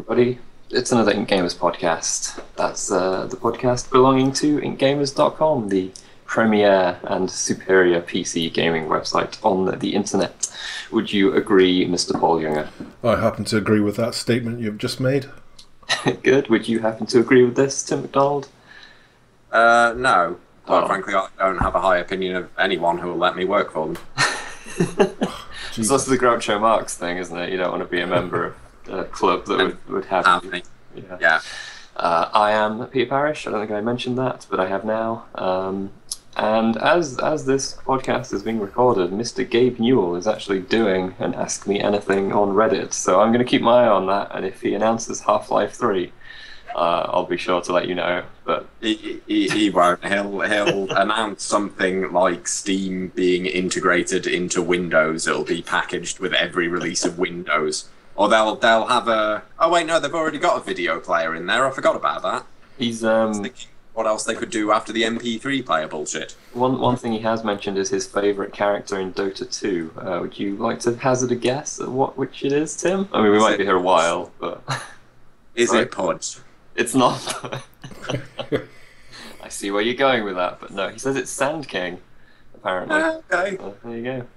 everybody. It's another IncGamers Podcast. That's the podcast belonging to IncGamers.com, the premier and superior PC gaming website on the internet. Would you agree, Mr. Paul Younger? I happen to agree with that statement you've just made. Good. Would you happen to agree with this, Tim McDonald? No. Quite frankly, I don't have a high opinion of anyone who will let me work for them. It's also the Groucho Marx thing, isn't it? You don't want to be a member of a club that would have me. Yeah. I am Peter Parrish. I don't think I mentioned that, but I have now. And as this podcast is being recorded, Mr. Gabe Newell is actually doing an Ask Me Anything on Reddit. So I'm going to keep my eye on that, and if he announces Half-Life 3, I'll be sure to let you know. But he won't. He'll announce something like Steam being integrated into Windows. It'll be packaged with every release of Windows. Or they'll have a... Oh wait, no, they've already got a video player in there. I forgot about that. He's thinking what else they could do after the MP3 player bullshit. One thing he has mentioned is his favourite character in Dota 2. Would you like to hazard a guess at which it is, Tim? I mean, we might be here a while, but... Is it Pudge? It's not. I see where you're going with that, but no, he says it's Sand King, apparently. Okay. There you go.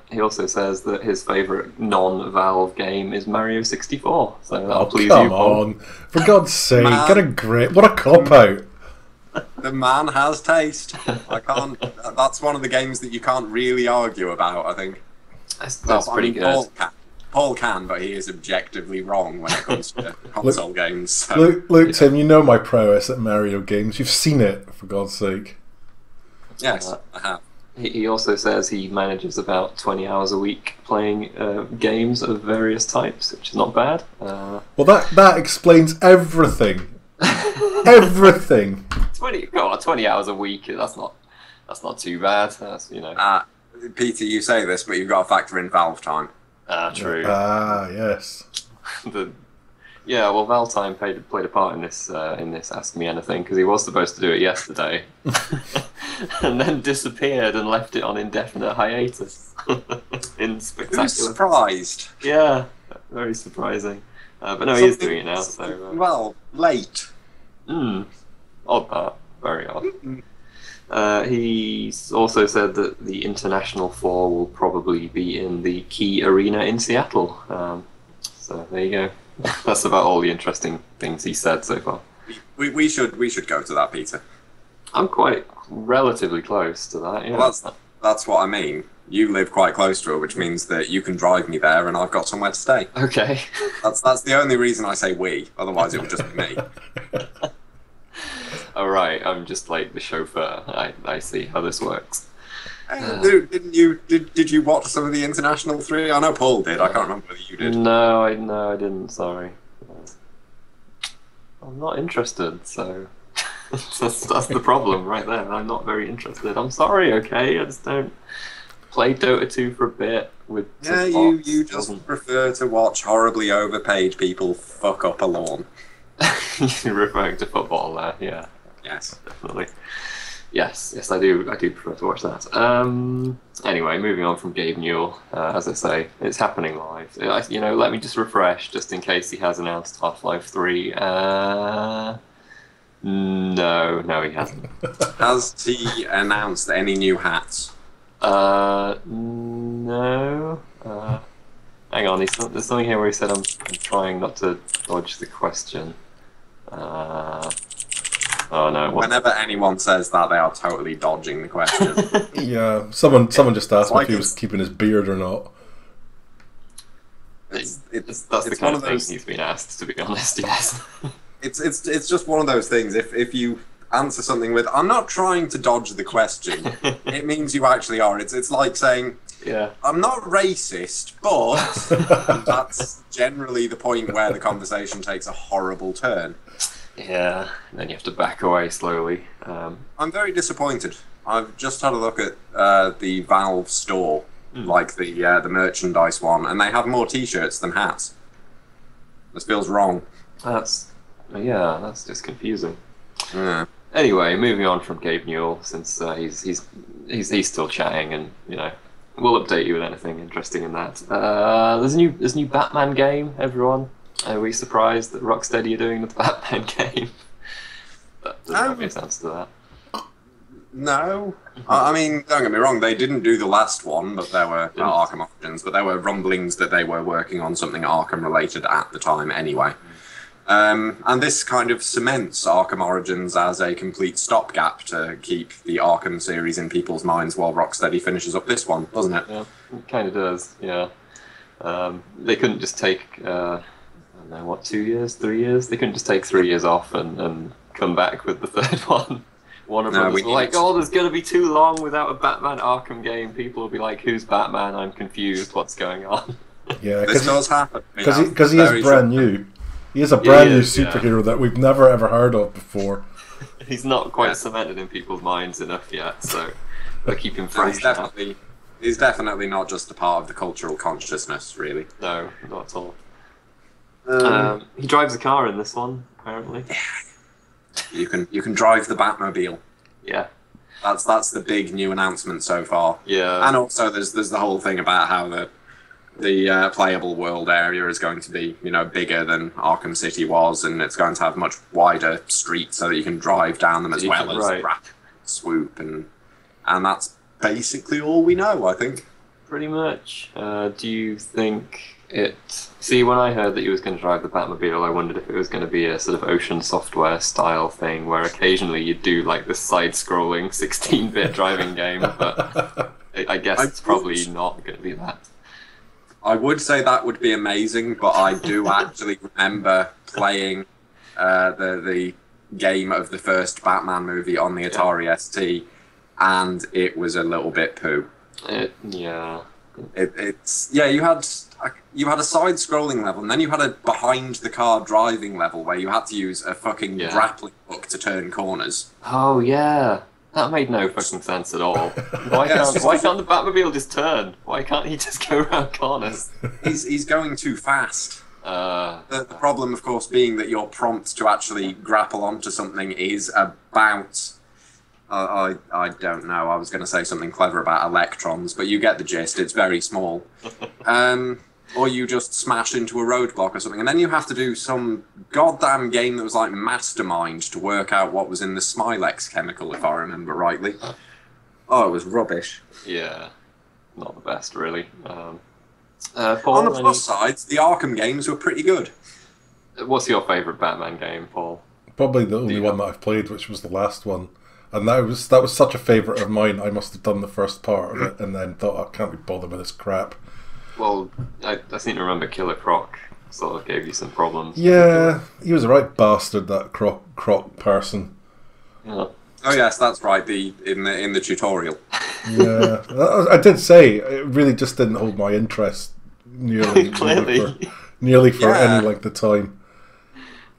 He also says that his favourite non-Valve game is Mario 64, so that'll please you, Paul. Come on, for God's sake, get a grip. What a cop-out. The man has taste. I can't... That's one of the games that you can't really argue about, I think. That's pretty good. Paul can, but he is objectively wrong when it comes to console games. So. Look, Tim, you know my prowess at Mario games. You've seen it, for God's sake. Yes, I have. He also says he manages about 20 hours a week playing games of various types, which is not bad. Well, that explains everything. Everything. 20 hours a week. That's not too bad. That's Peter, you say this, but you've got to factor in Valve time. True. Yes. Well, Valtime played a part in this Ask Me Anything, because he was supposed to do it yesterday, and then disappeared and left it on indefinite hiatus. In spectacular. Who's surprised? Yeah, very surprising. But no, he is doing it now. So well, late. Odd that. Very odd. He's also said that the International 4 will probably be in the Key Arena in Seattle. So there you go. That's about all the interesting things he said so far. We should go to that, Peter. I'm quite relatively close to that. Yeah. Well, that's what I mean. You live quite close to it, which means that you can drive me there, and I've got somewhere to stay. Okay. That's the only reason I say we. Otherwise, it would just be me. All right, I'm just like the chauffeur. I see how this works. Did you watch some of the International 3? I know Paul did. I can't remember whether you did. No, I didn't. Sorry. I'm not interested. So that's the problem right there. I'm not very interested. I'm sorry. Okay, I just don't play Dota 2 for a bit with. Yeah, you just prefer to watch horribly overpaid people fuck up a lawn. You're referring to football there, yeah. Yes, definitely. Yes, I do prefer to watch that. Anyway, moving on from Gabe Newell, as I say, it's happening live. Let me just refresh, just in case he has announced Half-Life 3. No, he hasn't. Has he announced any new hats? No. Hang on, there's something here where he said I'm trying not to dodge the question. Oh no! Whenever anyone says that, they are totally dodging the question. Yeah, someone just asked me if he was keeping his beard or not. That's the kind of thing he's been asked, to be honest. Yes. It's just one of those things. If you answer something with "I'm not trying to dodge the question," it means you actually are. It's like saying, "Yeah, I'm not racist," but that's generally the point where the conversation takes a horrible turn. Yeah, and then you have to back away slowly. I'm very disappointed. I've just had a look at the Valve store, like the merchandise one, and they have more T-shirts than hats. This feels wrong. That's just confusing. Yeah. Anyway, moving on from Gabe Newell, since he's still chatting, and we'll update you with anything interesting in that. There's a new Batman game, everyone. Are we surprised that Rocksteady are doing the Batman game? That doesn't make sense to that. No. I mean, don't get me wrong, they didn't do the last one, but there were Arkham Origins, but there were rumblings that they were working on something Arkham related at the time anyway. And this kind of cements Arkham Origins as a complete stopgap to keep the Arkham series in people's minds while Rocksteady finishes up this one, doesn't it? Yeah, it kind of does, yeah. They couldn't just take, I don't know, what, 2 years, 3 years? They couldn't just take 3 years off and come back with the third one. Warner Brothers were like, oh, there's going to be too long without a Batman Arkham game. People will be like, who's Batman? I'm confused. What's going on? Yeah, this does happen. Because he is brand new. He is a brand new superhero that we've never ever heard of before. He's not quite cemented in people's minds enough yet, so they keep him fresh. He's definitely not just a part of the cultural consciousness, really. No, not at all. He drives a car in this one, apparently. You can drive the Batmobile. Yeah. That's the big new announcement so far. Yeah. And also there's the whole thing about how the playable world area is going to be, bigger than Arkham City was, and it's going to have much wider streets so that you can drive down them as well as rapid swoop, and that's basically all we know, I think. Pretty much. Do you think it... See, when I heard that he was going to drive the Batmobile, I wondered if it was going to be a sort of Ocean Software style thing, where occasionally you'd do like this side-scrolling 16-bit driving game, but I guess it's probably not going to be that. I would say that would be amazing, but I do actually remember playing the game of the first Batman movie on the Atari ST, and it was a little bit poo. You had a side-scrolling level, and then you had a behind-the-car driving level where you had to use a fucking grappling hook to turn corners. Oh yeah, that made no fucking sense at all. Why can't the Batmobile just turn? Why can't he just go around corners? He's going too fast. The problem, of course, being that your prompt to actually grapple onto something is about... I don't know. I was going to say something clever about electrons, but you get the gist. It's very small. Or you just smash into a roadblock or something, and then you have to do some goddamn game that was like Mastermind to work out what was in the Smilex chemical, if I remember rightly. Oh, it was rubbish. Yeah, not the best, really. Paul, on the plus side, the Arkham games were pretty good. What's your favourite Batman game, Paul? Probably the only one that I've played, which was the last one. And that was such a favourite of mine, I must have done the first part of it and then thought, I can't be bothered with this crap. Well, I seem to remember Killer Croc sort of gave you some problems. Yeah, he was a right bastard, that Croc person. Yeah. Oh yes, that's right, in the tutorial. Yeah, I did say, it really just didn't hold my interest nearly for any length of time.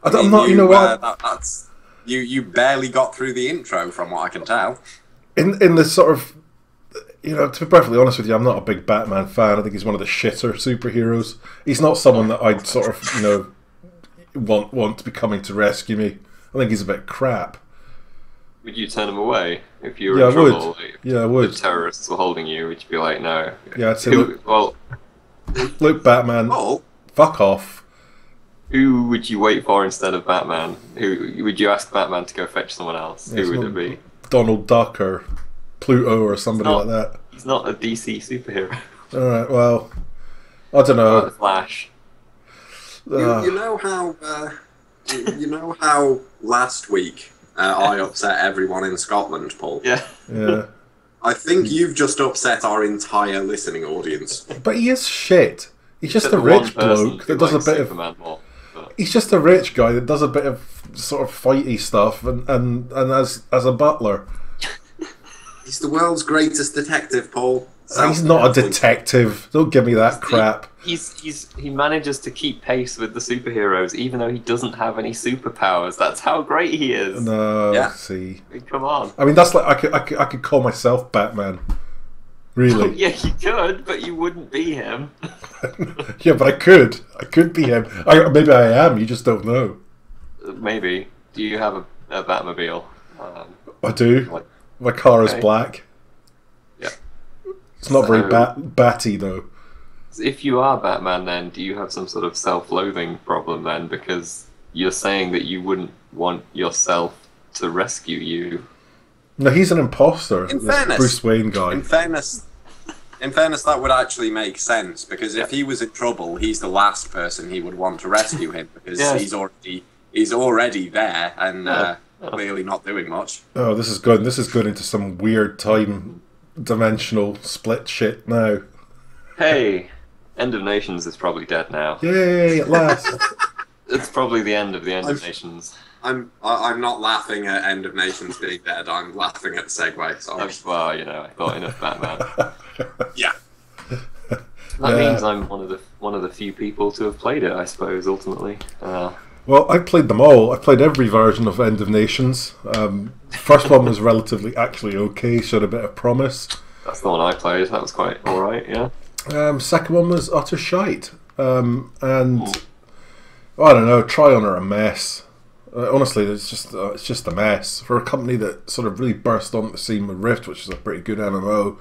I'm not, you know what? That's... You barely got through the intro, from what I can tell. In the sort of, to be perfectly honest with you, I'm not a big Batman fan. I think he's one of the shitter superheroes. He's not someone that I'd sort of, want to be coming to rescue me. I think he's a bit crap. Would you turn him away if you were in trouble? I would. If terrorists were holding you, would you be like, no? Yeah, I'd say, look, Batman, fuck off. Who would you wait for instead of Batman? Who would you ask Batman to go fetch someone else? Who would it be? Donald Duck or Pluto or somebody like that. He's not a DC superhero. Alright, well, I don't know. The Flash. You know how last week I upset everyone in Scotland, Paul? Yeah. Yeah. I think you've just upset our entire listening audience. But he is shit. He's just a rich bloke that does a bit Superman of... He's just a rich guy that does a bit of sort of fighty stuff and as a butler. He's the world's greatest detective, Paul. He's not a detective. Don't give me that crap. He manages to keep pace with the superheroes, even though he doesn't have any superpowers. That's how great he is. No, see. Come on. I mean, that's like I could call myself Batman. Really? Yeah, you could, but you wouldn't be him. Yeah, but I could. I could be him. Maybe I am. You just don't know. Maybe. Do you have a Batmobile? I do. My car is black. Yeah. It's not very batty though. If you are Batman, then do you have some sort of self-loathing problem then? Because you're saying that you wouldn't want yourself to rescue you. No, he's an imposter. In this fairness, Bruce Wayne guy. In fairness, that would actually make sense, because if he was in trouble, he's the last person he would want to rescue him, because he's already there and clearly not doing much. Oh, this is good. This is going into some weird time dimensional split shit now. Hey, End of Nations is probably dead now. Yay! At last. It's probably the end of the End of Nations. I'm not laughing at End of Nations being dead. I'm laughing at the segue. Sorry. Well, you know, I thought enough Batman. Yeah. That means I'm one of the few people to have played it, I suppose. Ultimately. Well, I played them all. I played every version of End of Nations. First one was relatively actually okay, showed a bit of promise. That's the one I played. That was quite all right. Yeah. Second one was utter shite, and I don't know. Trion are a mess. Honestly, it's just a mess for a company that sort of really burst onto the scene with Rift, which is a pretty good MMO,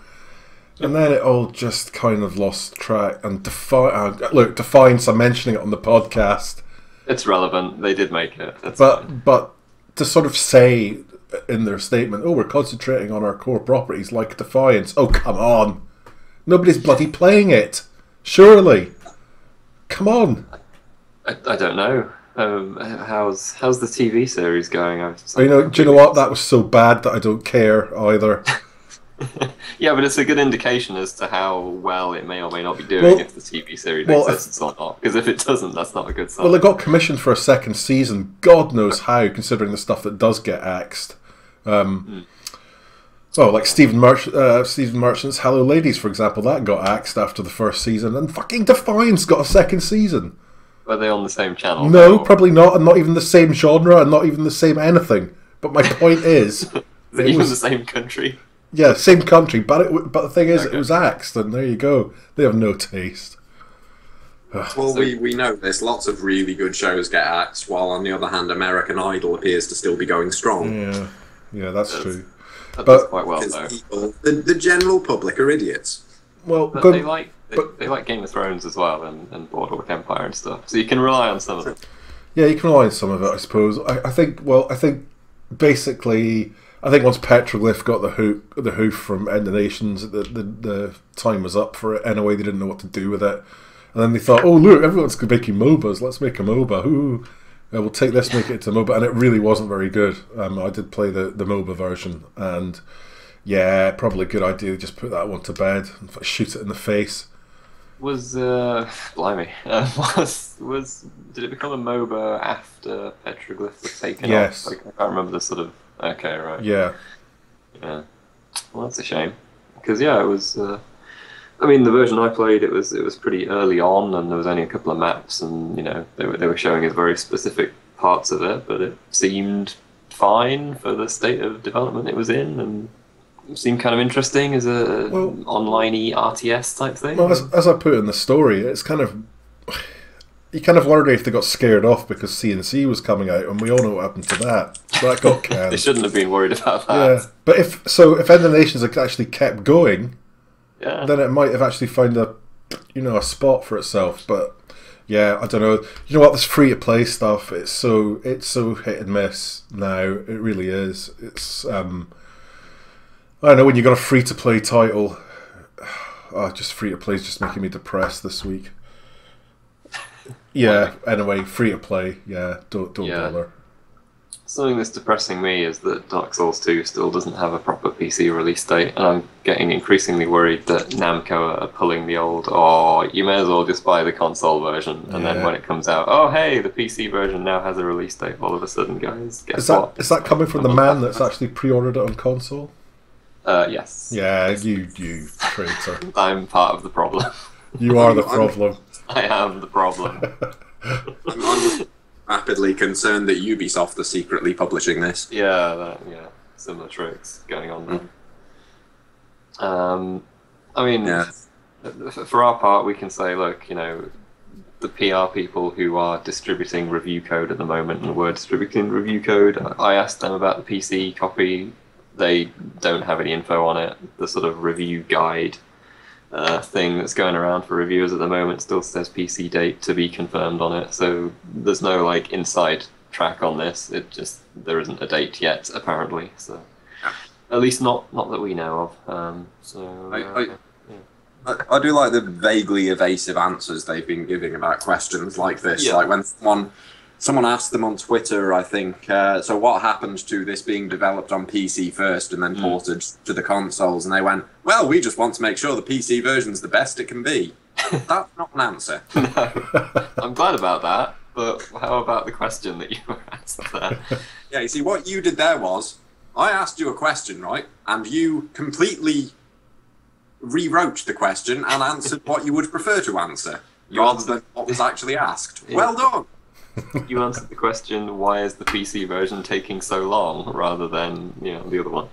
and then it all just kind of lost track. And Defiance, I'm mentioning it on the podcast. It's relevant. They did make it. But to sort of say in their statement, "Oh, we're concentrating on our core properties," like Defiance. Oh, come on. Nobody's bloody playing it. Surely. Come on. I don't know. How's the TV series going? Do you know what? That was so bad that I don't care either. Yeah, but it's a good indication as to how well it may or may not be doing if the TV series exists or not. Because if it doesn't, that's not a good sign. Well, it got commissioned for a second season. God knows how, considering the stuff that does get axed. Oh, like Stephen Merchant's Hello Ladies, for example, that got axed after the first season, and fucking Defiance got a second season. Were they on the same channel? No, probably not, and not even the same genre, and not even the same anything. But my point is... Even the same country? Yeah, same country, but the thing is, it was axed, and there you go. They have no taste. Well, we know this. Lots of really good shows get axed, while on the other hand, American Idol appears to still be going strong. Yeah, that's true. That does quite well, though. People, the general public are idiots. Well, but they like Game of Thrones as well, and Boardwalk Empire and stuff. So you can rely on some of it. Yeah, you can rely on some of it, I suppose. I think basically, once Petroglyph got the hoof from End of Nations, the time was up for it. Anyway, they didn't know what to do with it, and then they thought, "Oh look, everyone's making MOBAs. Let's make a MOBA. Ooh, we'll take this, make it to MOBA." And it really wasn't very good. I did play the MOBA version, and yeah, probably a good idea to just put that one to bed and shoot it in the face. Blimey, did it become a MOBA after Petroglyph was taken Yes. off? I can't remember the sort of. Okay, right. Yeah. Well, that's a shame because it was. I mean, the version I played, it was pretty early on, and there was only a couple of maps, and they were showing us very specific parts of it, but it seemed fine for the state of development it was in, and it seemed kind of interesting as a online-y RTS type thing. Well, as I put in the story, it's kind of you kind of wondered if they got scared off because CNC was coming out, and we all know what happened to that. That got canned. They shouldn't have been worried about that. Yeah, but if End of Nations had actually kept going, then it might have actually found a spot for itself. But yeah, I don't know. You know what? This free to play stuff, it's so hit and miss now. It really is. It's I don't know, when you got a free to play title. Just free to play is just making me depressed this week. Yeah. Anyway, free to play. Yeah, don't bother. Something that's depressing me is that Dark Souls 2 still doesn't have a proper PC release date, and I'm getting increasingly worried that Namco are pulling the old, you may as well just buy the console version, and then when it comes out, oh hey, the PC version now has a release date all of a sudden, guys. Guess what? Is that coming from the man that's actually pre-ordered it on console? Yes. Yeah, you traitor. I'm part of the problem. You are the problem. I am the problem. I'm just rapidly concerned that Ubisoft are secretly publishing this. Yeah, similar tricks going on there. I mean, for our part, we can say, look, the PR people who are distributing review code at the moment, and were distributing review code, I asked them about the PC copy. They don't have any info on it. The sort of review guide thing that's going around for reviewers at the moment still says PC date to be confirmed on it. So there's no like inside track on this. There isn't a date yet apparently. So at least not that we know of. I do like the vaguely evasive answers they've been giving about questions like this. Yeah. Like when someone asked them on Twitter, I think, so what happened to this being developed on PC first and then ported to the consoles? And they went, well, we just want to make sure the PC version's the best it can be. That's not an answer. No, I'm glad about that. But how about the question that you were asked there? Yeah, you see, what you did there was, I asked you a question, right? And you completely rewrote the question and answered what you would prefer to answer, rather than what was actually asked. Yeah. Well done! You answered the question, why is the PC version taking so long, rather than, the other one.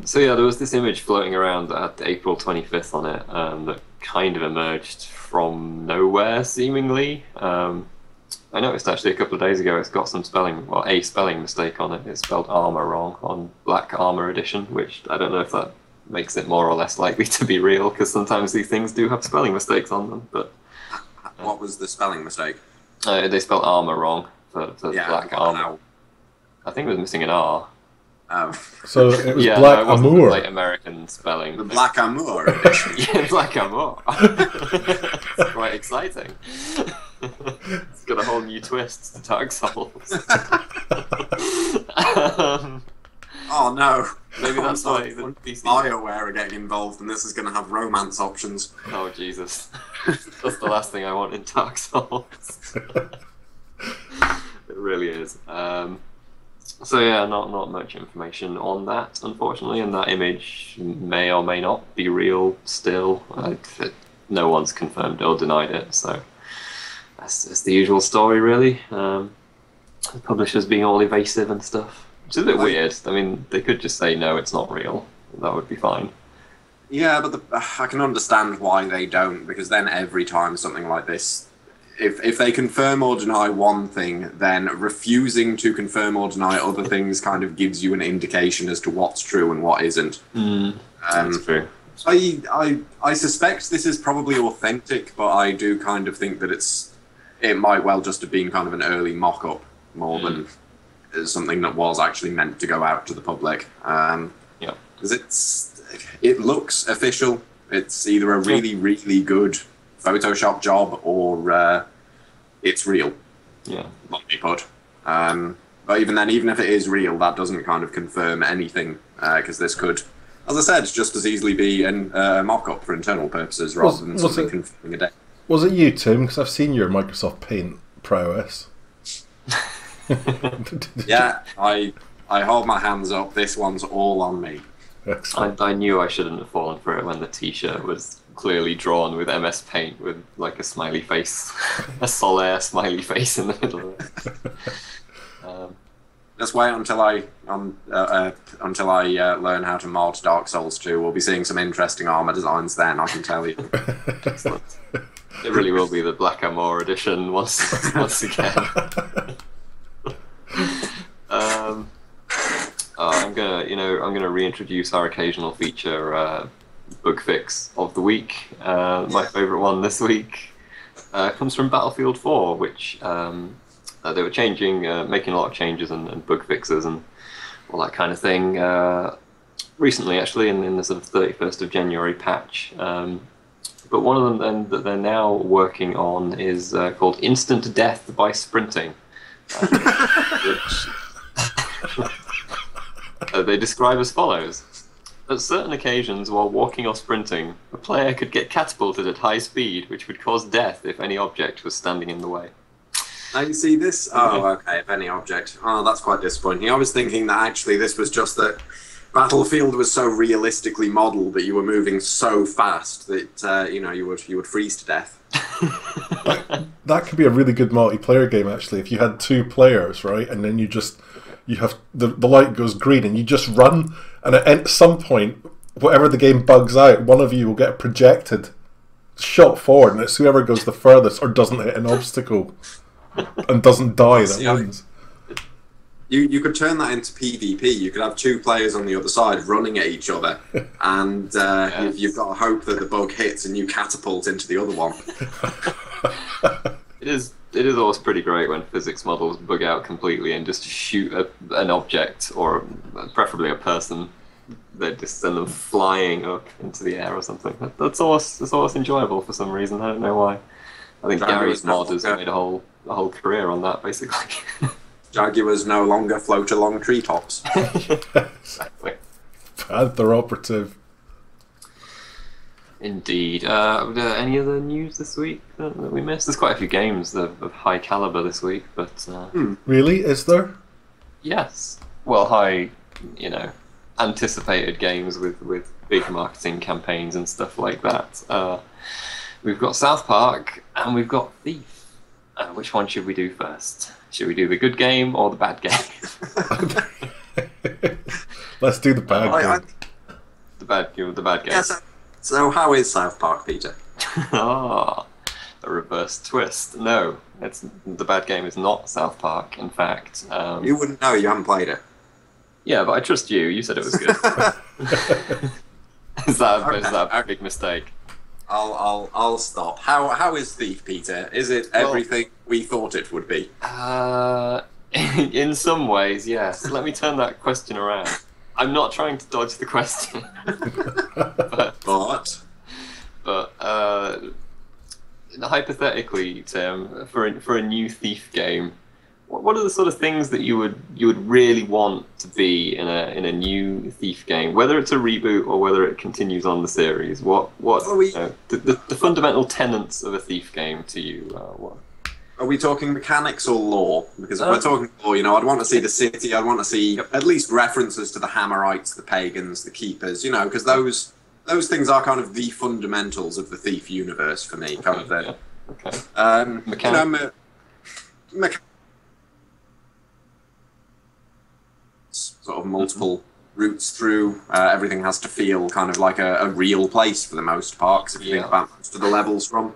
So yeah, there was this image floating around that had April 25th on it that kind of emerged from nowhere, seemingly. I noticed actually a couple of days ago it's got a spelling mistake on it. It spelled armor wrong on Black Armor Edition, which I don't know if that makes it more or less likely to be real, because sometimes these things do have spelling mistakes on them. But what was the spelling mistake? They spelled armor wrong for Black Armor. I think it was missing an R. So it was Black Amour. Like American spelling. The Black Amour edition. Yeah, Black Amour. It's quite exciting. It's got a whole new twist to Dark Souls. Oh no. Maybe that's why the PC... BioWare are getting involved and this is going to have romance options. Oh Jesus. That's the last thing I want in Dark Souls. It really is. So yeah, not much information on that, unfortunately, and that image may or may not be real still. No one's confirmed or denied it, so that's the usual story, really. The publishers being all evasive and stuff. Which is a bit weird. I mean, they could just say, no, it's not real. That would be fine. Yeah, but I can understand why they don't, because then every time something like this, if they confirm or deny one thing, then refusing to confirm or deny other things kind of gives you an indication as to what's true and what isn't. That's true. I suspect this is probably authentic, but I do kind of think that it might well just have been kind of an early mock-up more than something that was actually meant to go out to the public. Yeah, because it looks official. It's either a really, really good Photoshop job or it's real. Yeah, bluntly put. But even then, even if it is real, that doesn't kind of confirm anything, because this could, as I said, just as easily be a mock-up for internal purposes rather than something confirming a day. Was it you, Tim? Because I've seen your Microsoft Paint prowess. Yeah, I hold my hands up. This one's all on me. I knew I shouldn't have fallen for it when the T-shirt was clearly drawn with MS Paint with like a smiley face, a Solaire smiley face in the middle of it. Just wait until I learn how to mod Dark Souls 2. We'll be seeing some interesting armor designs then, I can tell you. Excellent. It really will be the Black Amour edition once again. I'm gonna reintroduce our occasional feature, bug fix of the week. My favourite one this week comes from Battlefield 4, which they were making a lot of changes and bug fixes and all that kind of thing recently, actually, in the sort of 31st of January patch. But one of them then that they're now working on is called Instant Death by Sprinting, which they describe as follows. At certain occasions, while walking or sprinting, a player could get catapulted at high speed, which would cause death if any object was standing in the way. Now you see this? Oh, okay, if any object. Oh, that's quite disappointing. I was thinking that actually this was just that Battlefield was so realistically modelled that you were moving so fast that you would freeze to death. That could be a really good multiplayer game, actually, if you had two players, right? And then you have the light goes green and you just run, and at some point, whatever the game bugs out, one of you will get projected, shot forward, and it's whoever goes the furthest or doesn't hit an obstacle and doesn't die that wins. You could turn that into PvP. You could have two players on the other side running at each other, and you've got to hope that the bug hits and you catapult into the other one. It is always pretty great when physics models bug out completely and just shoot an object, or preferably a person. They just send them flying up into the air or something. That's always enjoyable for some reason. I don't know why. I think Gary's mod has made a whole career on that, basically. Jaguars no longer float along treetops. Exactly. Panther operative. Indeed. Any other news this week that we missed? There's quite a few games of high caliber this week, but Really? Is there? yes. Well, high, anticipated games with big marketing campaigns and stuff like that. We've got South Park and we've got Thief. Which one should we do first? Should we do the good game or the bad game? Let's do the bad game. The bad game. Yeah, so how is South Park, Peter? A reverse twist. No, the bad game is not South Park. In fact, You wouldn't know. You haven't played it. yeah, but I trust you. You said it was good. Is that a big mistake? I'll stop. How is Thief, Peter? Is it everything we thought it would be? In some ways, yes. Let me turn that question around. I'm not trying to dodge the question, but hypothetically, Tim, for a new Thief game, what are the sort of things that you would really want to be in a new Thief game, whether it's a reboot or whether it continues on the series? What the fundamental tenets of a Thief game to you? What? Are we talking mechanics or lore? Because if we're talking lore, I'd want to see the city. I'd want to see at least references to the Hammerites, the Pagans, the Keepers. Because those things are kind of the fundamentals of the Thief universe for me. Kind of the sort of multiple routes through. Everything has to feel kind of like a real place for the most part. 'Cause if you think about most of the levels from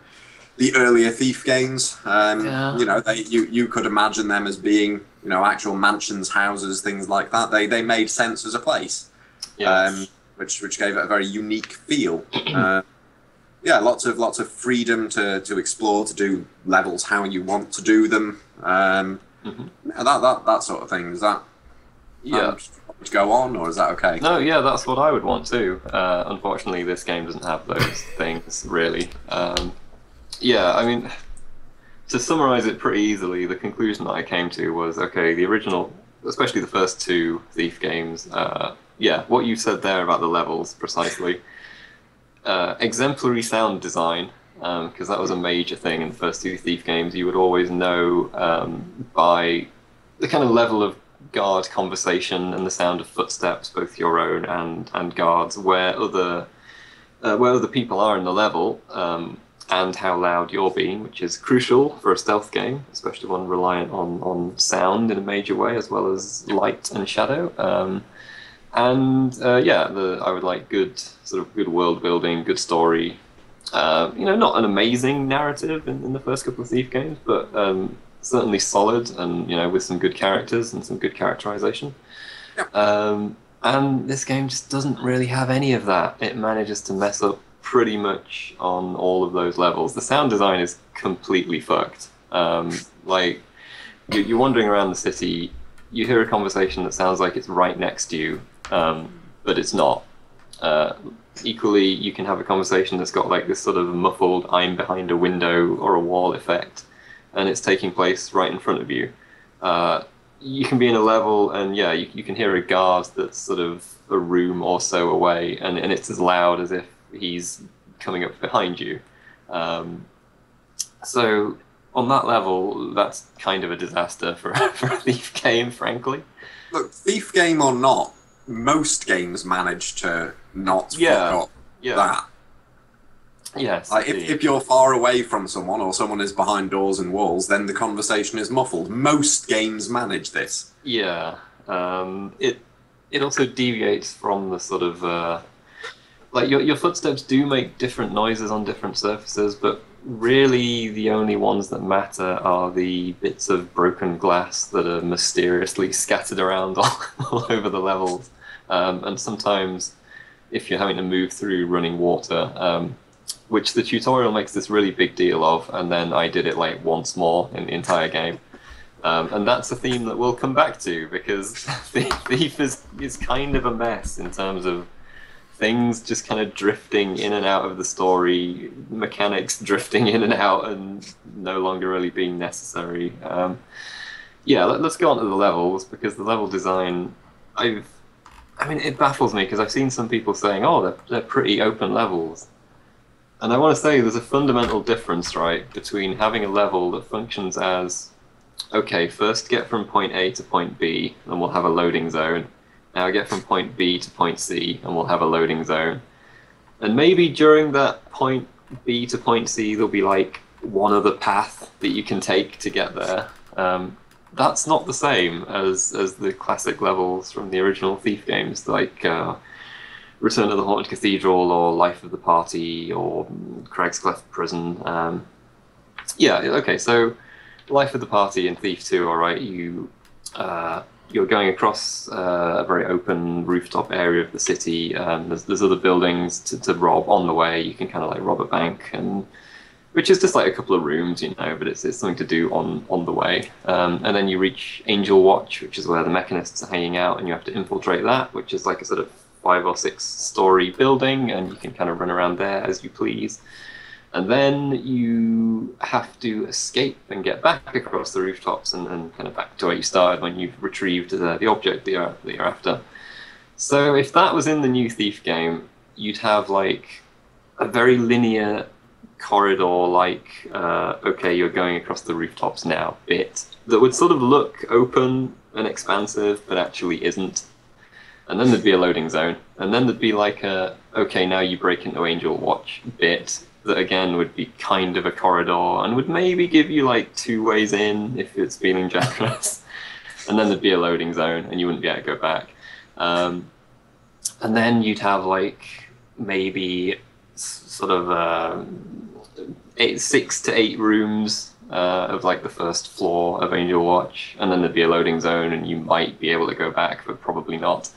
the earlier Thief games, you could imagine them as being, actual mansions, houses, things like that. They made sense as a place, which gave it a very unique feel. Lots of freedom to explore, to do levels how you want to do them. That sort of thing. Is that to go on, or is that okay? No, that's what I would want too. Unfortunately, this game doesn't have those things really. I mean, to summarize it pretty easily, the conclusion that I came to was, okay, the original, especially the first two Thief games, what you said there about the levels, precisely. Exemplary sound design, because that was a major thing in the first two Thief games. You would always know by the kind of level of guard conversation and the sound of footsteps, both your own and guards, where other people are in the level, and how loud you're being, which is crucial for a stealth game, especially one reliant on sound in a major way, as well as light and shadow. I would like good world building, good story. Not an amazing narrative in the first couple of Thief games, but certainly solid, and with some good characters and some good characterization. And this game just doesn't really have any of that. It manages to mess up pretty much on all of those levels. The sound design is completely fucked. You're wandering around the city, you hear a conversation that sounds like it's right next to you, but it's not. Equally, you can have a conversation that's got like this sort of muffled "I'm behind a window" or a wall effect, and it's taking place right in front of you. You can be in a level, and you can hear a guard that's sort of a room or so away, and it's as loud as if he's coming up behind you. So on that level, that's kind of a disaster for a Thief game, frankly. Look, Thief game or not, most games manage to not fuck up that. Yes. If you're far away from someone, or someone is behind doors and walls, then the conversation is muffled. Most games manage this. Yeah. It also deviates from the sort of your footsteps do make different noises on different surfaces, but really the only ones that matter are the bits of broken glass that are mysteriously scattered around all over the levels. And sometimes, if you're having to move through running water, which the tutorial makes this really big deal of, and then I did it like once more in the entire game. And that's a theme that we'll come back to, because Thief is kind of a mess in terms of things just kind of drifting in and out of the story, mechanics drifting in and out and no longer really being necessary. Let's go on to the levels, because the level design, it baffles me, because I've seen some people saying, oh, they're pretty open levels. And I want to say there's a fundamental difference, right, between having a level that functions as, okay, first get from point A to point B, and we'll have a loading zone. Now get from point B to point C, and we'll have a loading zone. And maybe during that point B to point C, there'll be like one other path that you can take to get there. That's not the same as the classic levels from the original Thief games, like Return to the Haunted Cathedral, or Life of the Party, or Craig's Cleft Prison. So Life of the Party and Thief 2, alright, you're going across a very open rooftop area of the city. There's other buildings to rob on the way. You can kind of like rob a bank, which is just like a couple of rooms, but it's something to do on the way. And then you reach Angel Watch, which is where the mechanists are hanging out, and you have to infiltrate that, which is like a sort of 5 or 6 story building, and you can kind of run around there as you please. And then you have to escape and get back across the rooftops and kind of back to where you started when you've retrieved the object that you're after. So if that was in the new Thief game, you'd have like a very linear corridor, like, okay, you're going across the rooftops now bit, that would sort of look open and expansive, but actually isn't. And then there'd be a loading zone. And then there'd be like okay, now you break into Angel Watch bit, that again would be kind of a corridor and would maybe give you like 2 ways in if it's feeling generous. And then there'd be a loading zone and you wouldn't be able to go back. And then you'd have like maybe sort of 6 to 8 rooms of like the first floor of Angel Watch, and then there'd be a loading zone and you might be able to go back, but probably not.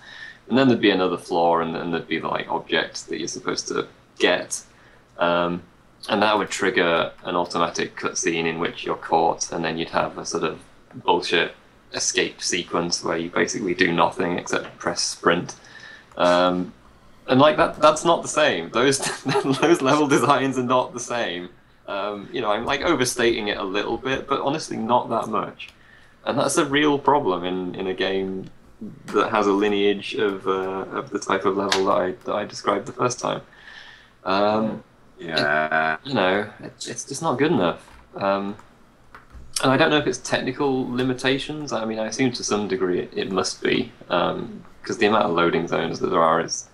And then there'd be another floor, and then there'd be the like object that you're supposed to get. And that would trigger an automatic cutscene in which you're caught, and then you'd have a sort of bullshit escape sequence where you basically do nothing except press sprint. And like that's not the same. Those level designs are not the same. I'm like overstating it a little bit, but honestly not that much. And that's a real problem in a game that has a lineage of the type of level that I described the first time. It's just not good enough. And I don't know if it's technical limitations. I mean, I assume to some degree it must be, because the amount of loading zones that there are is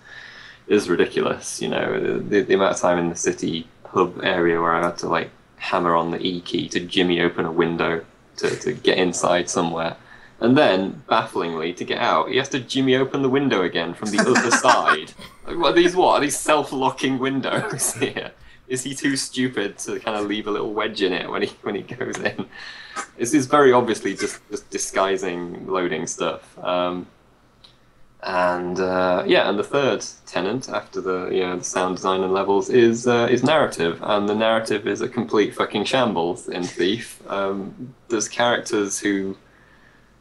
ridiculous. The amount of time in the city hub area where I had to like hammer on the E key to jimmy open a window to get inside somewhere. And then, bafflingly, to get out, he has to jimmy open the window again from the other side. Like, what are these self-locking windows here? Is he too stupid to kind of leave a little wedge in it when he goes in? This is very obviously just disguising loading stuff. And the third tenet after the sound design and levels is narrative, and the narrative is a complete fucking shambles in Thief. There's characters who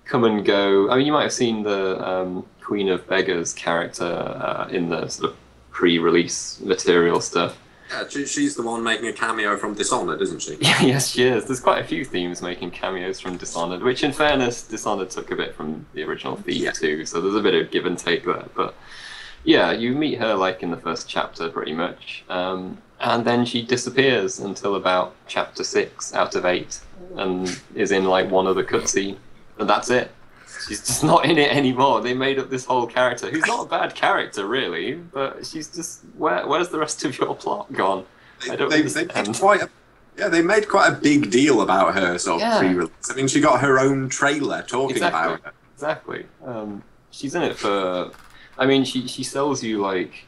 come and go. I mean, you might have seen the Queen of Beggars character in the sort of pre-release material stuff. Yeah, she's the one making a cameo from Dishonored, isn't she? Yes, she is. There's quite a few themes making cameos from Dishonored, which in fairness, Dishonored took a bit from the original Thief too, so there's a bit of give and take there. But yeah, you meet her like in the first chapter pretty much, and then she disappears until about chapter 6 out of 8, and is in like one other cutscene. And that's it. She's just not in it anymore. They made up this whole character, who's not a bad character, really, but she's just... Where's the rest of your plot gone? I don't understand. They made quite a big deal about her sort of pre-release. I mean, she got her own trailer talking about her. Exactly. She's in it for... I mean, she sells you like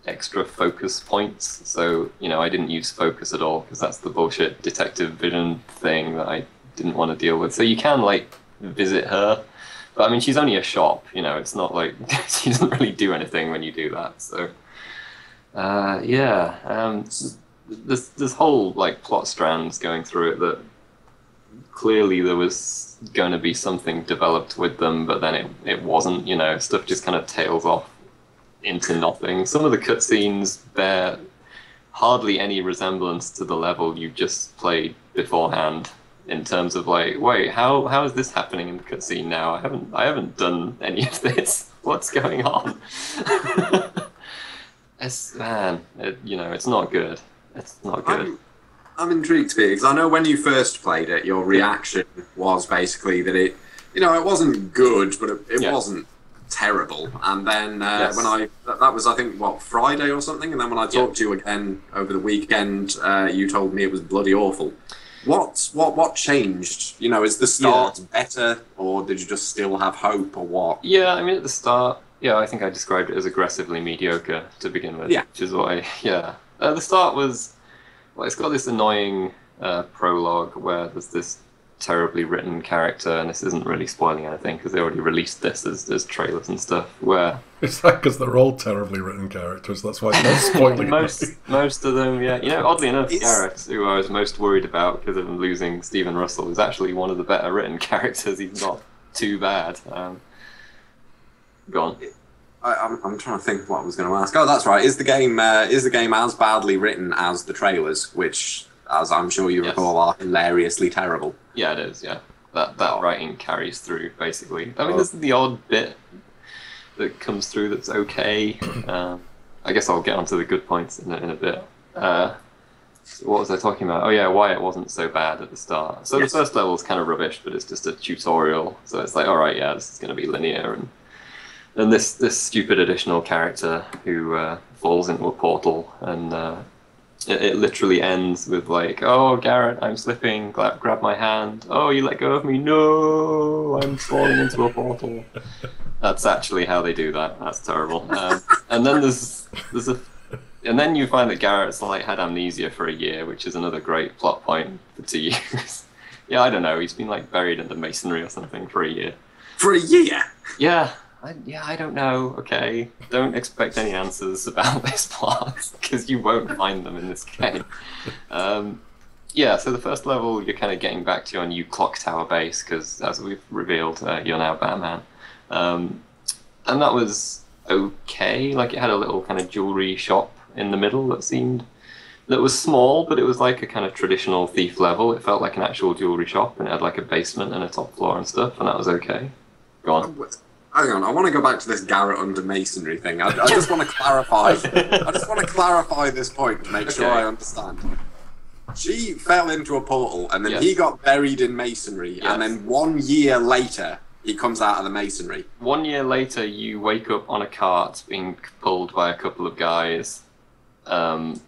extra focus points. So I didn't use focus at all because that's the bullshit detective vision thing that I didn't want to deal with. So you can like visit her, but I mean, she's only a shop. It's not like she doesn't really do anything when you do that. So there's whole like plot strands going through it that clearly there was going to be something developed with them, but then it wasn't. Stuff just kind of tails off into nothing. Some of the cutscenes bear hardly any resemblance to the level you just played beforehand, in terms of like, wait, how is this happening in the cutscene now? I haven't done any of this. What's going on? It's not good. It's not good. I'm intrigued to be, because I know when you first played it, your reaction was basically that it wasn't good, but it wasn't terrible. And then when that was, I think, Friday or something, and then when I talked to you again over the weekend, you told me it was bloody awful. What changed? Is the start better, or did you just still have hope, or what? Yeah, I mean, at the start, I think I described it as aggressively mediocre to begin with, which is what the start was. Well, it's got this annoying prologue where there's this terribly written character, and this isn't really spoiling anything because they already released this as trailers and stuff. Where it's like because they're all terribly written characters, that's why it's not spoiling. most of them, oddly enough, Garrett, who I was most worried about because of him losing Stephen Russell, is actually one of the better written characters. He's not too bad. Go on. I'm trying to think what I was going to ask. Oh, that's right. Is the game as badly written as the trailers, which, as I'm sure you recall, are hilariously terrible? Yeah, it is. Yeah, that writing carries through basically. I mean, there's the odd bit that comes through that's okay. I guess I'll get onto the good points in a bit. What was I talking about? Oh yeah, why it wasn't so bad at the start. So the first level is kind of rubbish, but it's just a tutorial. So it's like, all right, this is going to be linear and this stupid additional character who falls into a portal, and it literally ends with like, oh, Garrett, I'm slipping, grab my hand. Oh, you let go of me. No, I'm falling into a portal. That's actually how they do that. That's terrible. And then and then you find that Garrett's like had amnesia for a year, which is another great plot point to use. I don't know. He's been like buried under masonry or something for a year. For a year? Yeah. I don't know. Okay, don't expect any answers about this plot because you won't find them in this game. So the first level, you're kind of getting back to your new clock tower base because, as we've revealed, you're now Batman. And that was okay. Like, it had a little kind of jewelry shop in the middle that was small, but it was like a kind of traditional Thief level. It felt like an actual jewelry shop, and it had like a basement and a top floor and stuff, and that was okay. Go on. Hang on, I want to go back to this Garrett under masonry thing. I just want to clarify. I just want to clarify this point to make sure I understand. She fell into a portal, and then he got buried in masonry, and then 1 year later, he comes out of the masonry. 1 year later, you wake up on a cart being pulled by a couple of guys, and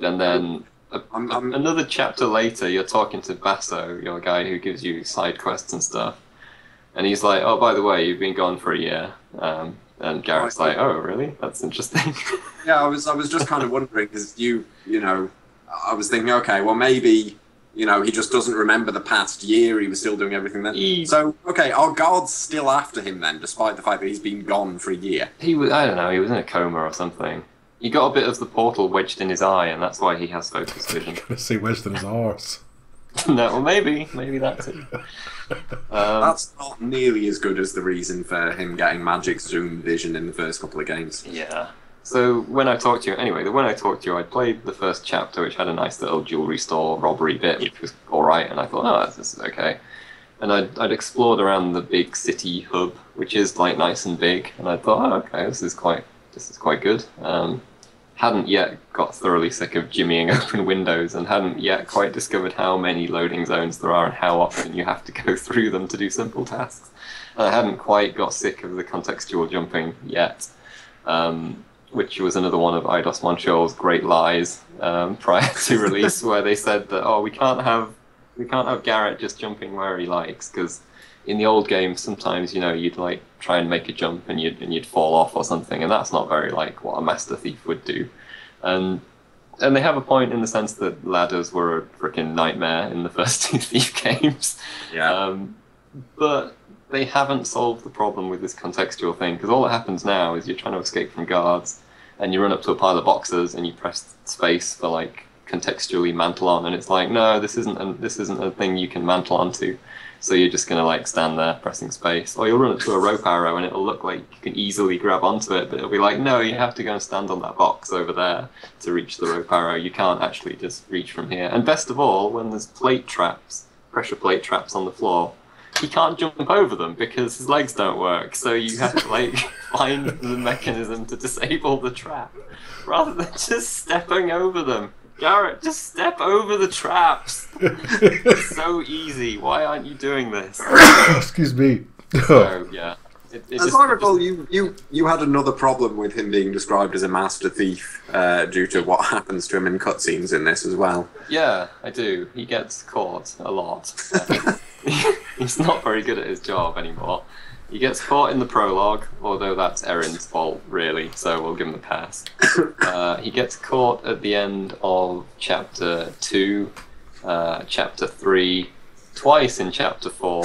then another chapter later, you're talking to Basso, your guy who gives you side quests and stuff. And he's like, oh, by the way, you've been gone for a year. And Garrett's like, oh, really? That's interesting. I was just kind of wondering, because I was thinking, okay, well, maybe, he just doesn't remember the past year. He was still doing everything then. So, okay, are guards still after him then, despite the fact that he's been gone for a year? He was in a coma or something. He got a bit of the portal wedged in his eye, and that's why he has focus vision. I say wedged in his arse. No, well, maybe that's it. That's not nearly as good as the reason for him getting magic zoom vision in the first couple of games. Yeah. So when I talked to you, I played the first chapter, which had a nice little jewelry store robbery bit, which was all right, and I thought, oh, this is okay. And I'd explored around the big city hub, which is like nice and big, and I thought, oh, okay, this is quite good. Hadn't yet got thoroughly sick of jimmying open windows, and hadn't yet quite discovered how many loading zones there are and how often you have to go through them to do simple tasks. And I hadn't quite got sick of the contextual jumping yet, which was another one of Eidos Montreal's great lies prior to release, where they said that, oh, we can't have Garrett just jumping where he likes, because in the old games, sometimes, you'd like try and make a jump and you'd fall off or something, and that's not very like what a Master Thief would do. And they have a point in the sense that ladders were a freaking nightmare in the first two Thief games. Yeah. But they haven't solved the problem with this contextual thing, because all that happens now is you're trying to escape from guards, and you run up to a pile of boxes and you press space for like contextually mantle on, and it's like, no, this isn't a thing you can mantle onto. So you're just gonna like stand there pressing space, or you'll run up to a rope arrow and it'll look like you can easily grab onto it, but it'll be like, no, you have to go and stand on that box over there to reach the rope arrow. You can't actually just reach from here. And best of all, when there's pressure plate traps on the floor, he can't jump over them because his legs don't work. So you have to like find the mechanism to disable the trap rather than just stepping over them. Garrett, just step over the traps. It's so easy. Why aren't you doing this? Excuse me. So, yeah. As I recall, you had another problem with him being described as a master thief due to what happens to him in cutscenes in this as well. Yeah, I do. He gets caught a lot. He's not very good at his job anymore. He gets caught in the prologue, although that's Erin's fault, really, so we'll give him a pass. He gets caught at the end of Chapter 2, Chapter 3, twice in Chapter 4,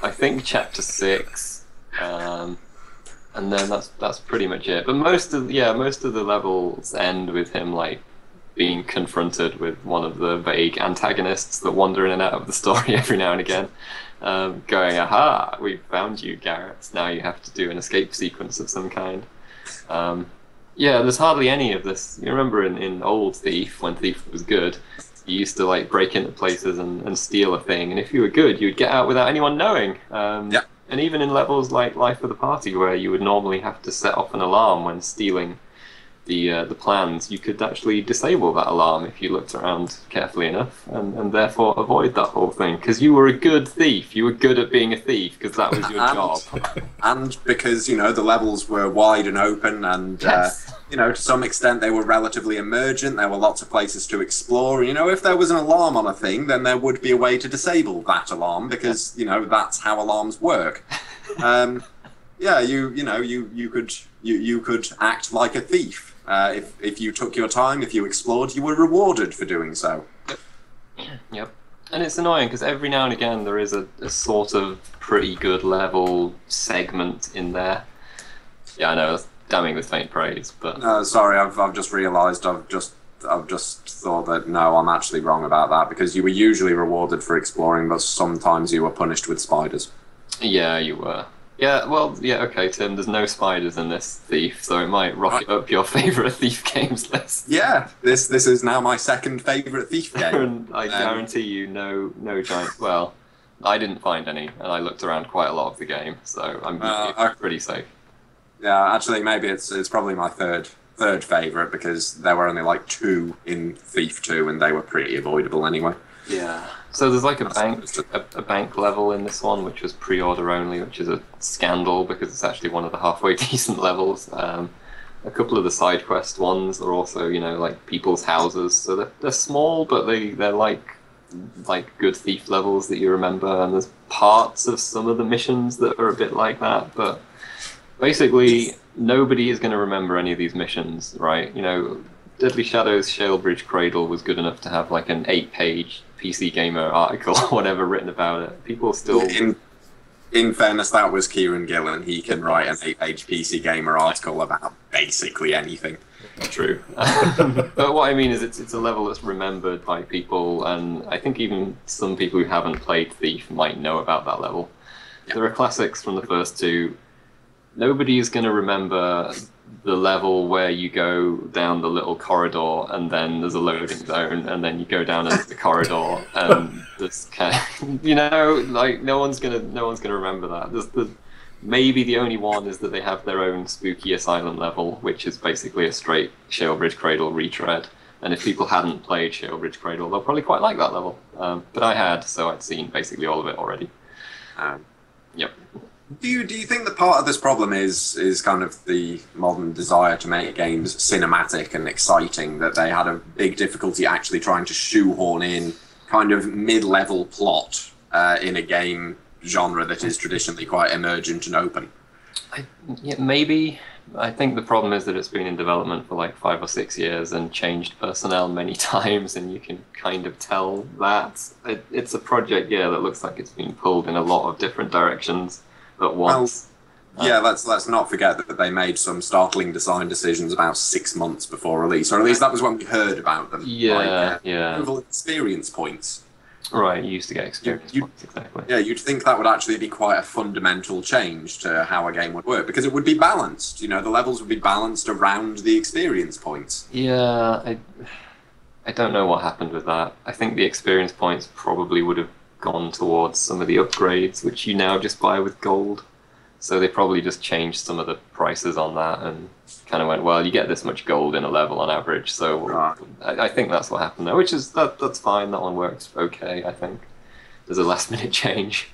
I think Chapter 6, and then that's pretty much it. But most of the levels end with him, like, being confronted with one of the vague antagonists that wander in and out of the story every now and again. Going, aha, we found you, Garrett. Now you have to do an escape sequence of some kind. Yeah, there's hardly any of this. You remember in old Thief, when Thief was good, you used to like break into places and steal a thing, and if you were good, you'd get out without anyone knowing. Yeah. And even in levels like Life of the Party, where you would normally have to set off an alarm when stealing the plans, you could actually disable that alarm if you looked around carefully enough, and therefore avoid that whole thing, because you were a good thief. You were good at being a thief because that was your job. And because, the levels were wide and open, and Yes. to some extent they were relatively emergent. There were lots of places to explore. If there was an alarm on a thing, then there would be a way to disable that alarm, because that's how alarms work. Yeah, you could act like a thief. If you took your time, if you explored, you were rewarded for doing so. Yep. And it's annoying because every now and again there is a sort of pretty good level segment in there. Yeah, I know, that's damning with faint praise, but Sorry, I've just realised I've just thought that no, I'm actually wrong about that, because you were usually rewarded for exploring, but sometimes you were punished with spiders. yeah, you were. Yeah, well, yeah, okay, Tim, there's no spiders in this Thief, so it might rocket up your favourite Thief games list. Yeah, this is now my second favourite Thief game. And I guarantee you no giant... Well, I didn't find any, and I looked around quite a lot of the game, so I'm pretty safe. Yeah, actually, maybe it's probably my third favourite, because there were only like 2 in Thief 2, and they were pretty avoidable anyway. Yeah. So there's like a bank level in this one, which was pre-order only, which is a scandal because it's actually one of the halfway decent levels. A couple of the side quest ones are also, like people's houses. So they're small, but they're like good Thief levels that you remember. And there's parts of some of the missions that are a bit like that. But basically, nobody is going to remember any of these missions, right? Deadly Shadows Shalebridge Cradle was good enough to have like an 8-page PC Gamer article or whatever written about it. People still... In fairness, that was Kieran Gillen. He can write an 8-page PC Gamer article about basically anything. True. But what I mean is it's a level that's remembered by people, and I think even some people who haven't played Thief might know about that level. Yeah. There are classics from the first 2. Nobody is going to remember the level where you go down the little corridor and then there's a loading zone and then you go down into the corridor and there's kind of, like no one's gonna remember that. Maybe the only one is that they have their own spooky asylum level, which is basically a straight Shalebridge Cradle retread. And if people hadn't played Shalebridge Cradle, they'll probably quite like that level. But I had, so I'd seen basically all of it already. Yep. Do you think that part of this problem is kind of the modern desire to make games cinematic and exciting, that they had a big difficulty actually trying to shoehorn in kind of mid-level plot in a game genre that is traditionally quite emergent and open. Yeah, maybe. I think the problem is that it's been in development for like 5 or 6 years and changed personnel many times, and you can kind of tell that. It's a project, yeah, that looks like it's been pulled in a lot of different directions at once. Well, yeah, let's not forget that they made some startling design decisions about 6 months before release, or at least that was when we heard about them. Yeah, yeah. Removal experience points. Right, you used to get experience points, exactly. Yeah, you'd think that would actually be quite a fundamental change to how a game would work, because it would be balanced. You know, the levels would be balanced around the experience points. Yeah, I don't know what happened with that. I think the experience points probably would have gone towards some of the upgrades, which you now just buy with gold. So they probably just changed some of the prices on that and kind of went, well, you get this much gold in a level on average. So Right. I think that's what happened there, which is that's fine. That one works okay, I think. There's a last minute change.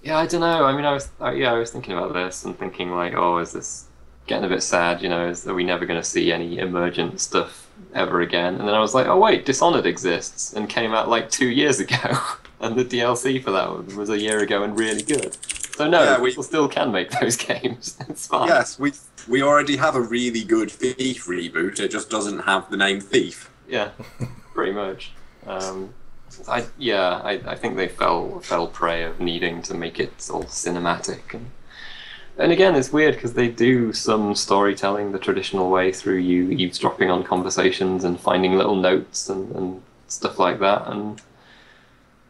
Yeah, I don't know. I mean, I was thinking about this and thinking like, oh, is this getting a bit sad? You know, are we never going to see any emergent stuff ever again? And then I was like, oh wait, Dishonored exists and came out like 2 years ago, and the DLC for that one was a year ago and really good. So no, Yeah, people still can make those games. It's fine. Yes, we already have a really good Thief reboot. It just doesn't have the name Thief. Yeah, pretty much. I think they fell prey of needing to make it all cinematic, and again, it's weird because they do some storytelling the traditional way through you eavesdropping on conversations and finding little notes and stuff like that, and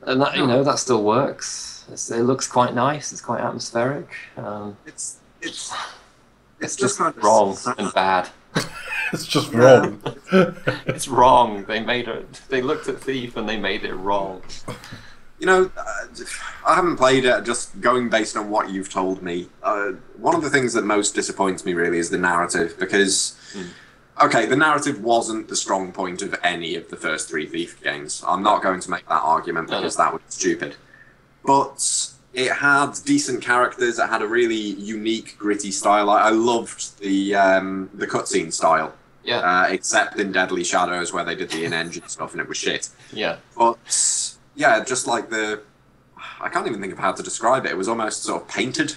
that, you know, that still works. It looks quite nice. It's quite atmospheric. It's just kind of wrong and bad. It's just wrong. It's wrong. They looked at Thief and they made it wrong. You know, I haven't played it. Just going based on what you've told me, one of the things that most disappoints me really is the narrative, because okay, the narrative wasn't the strong point of any of the first 3 Thief games. I'm not going to make that argument because that would be stupid. But it had decent characters. It had a really unique, gritty style. I loved the cutscene style. Yeah. Except in Deadly Shadows, where they did the in-engine stuff and it was shit. Yeah. But yeah, just like I can't even think of how to describe it. It was almost sort of painted.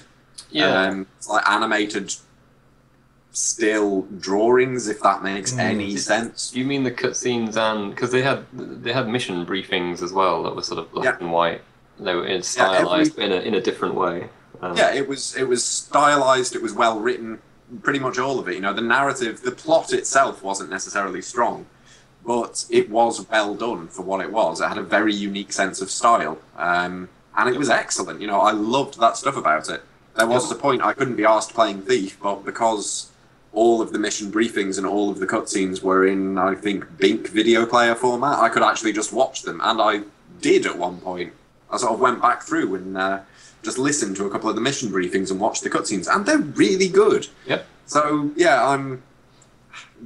Yeah. It's like animated still drawings, if that makes any sense. You mean the cutscenes, and because they had mission briefings as well that were sort of black and white. They were stylized in a different way. Yeah, it was stylized. It was well written. Pretty much all of it. You know, the narrative, the plot itself wasn't necessarily strong, but it was well done for what it was. It had a very unique sense of style, and it was excellent. You know, I loved that stuff about it. There was a point I couldn't be asked playing Thief, but because all of the mission briefings and all of the cutscenes were in, I think, Bink video player format, I could actually just watch them, and I did at one point. I sort of went back through and just listened to a couple of the mission briefings and watched the cutscenes, and they're really good. Yep. So, yeah,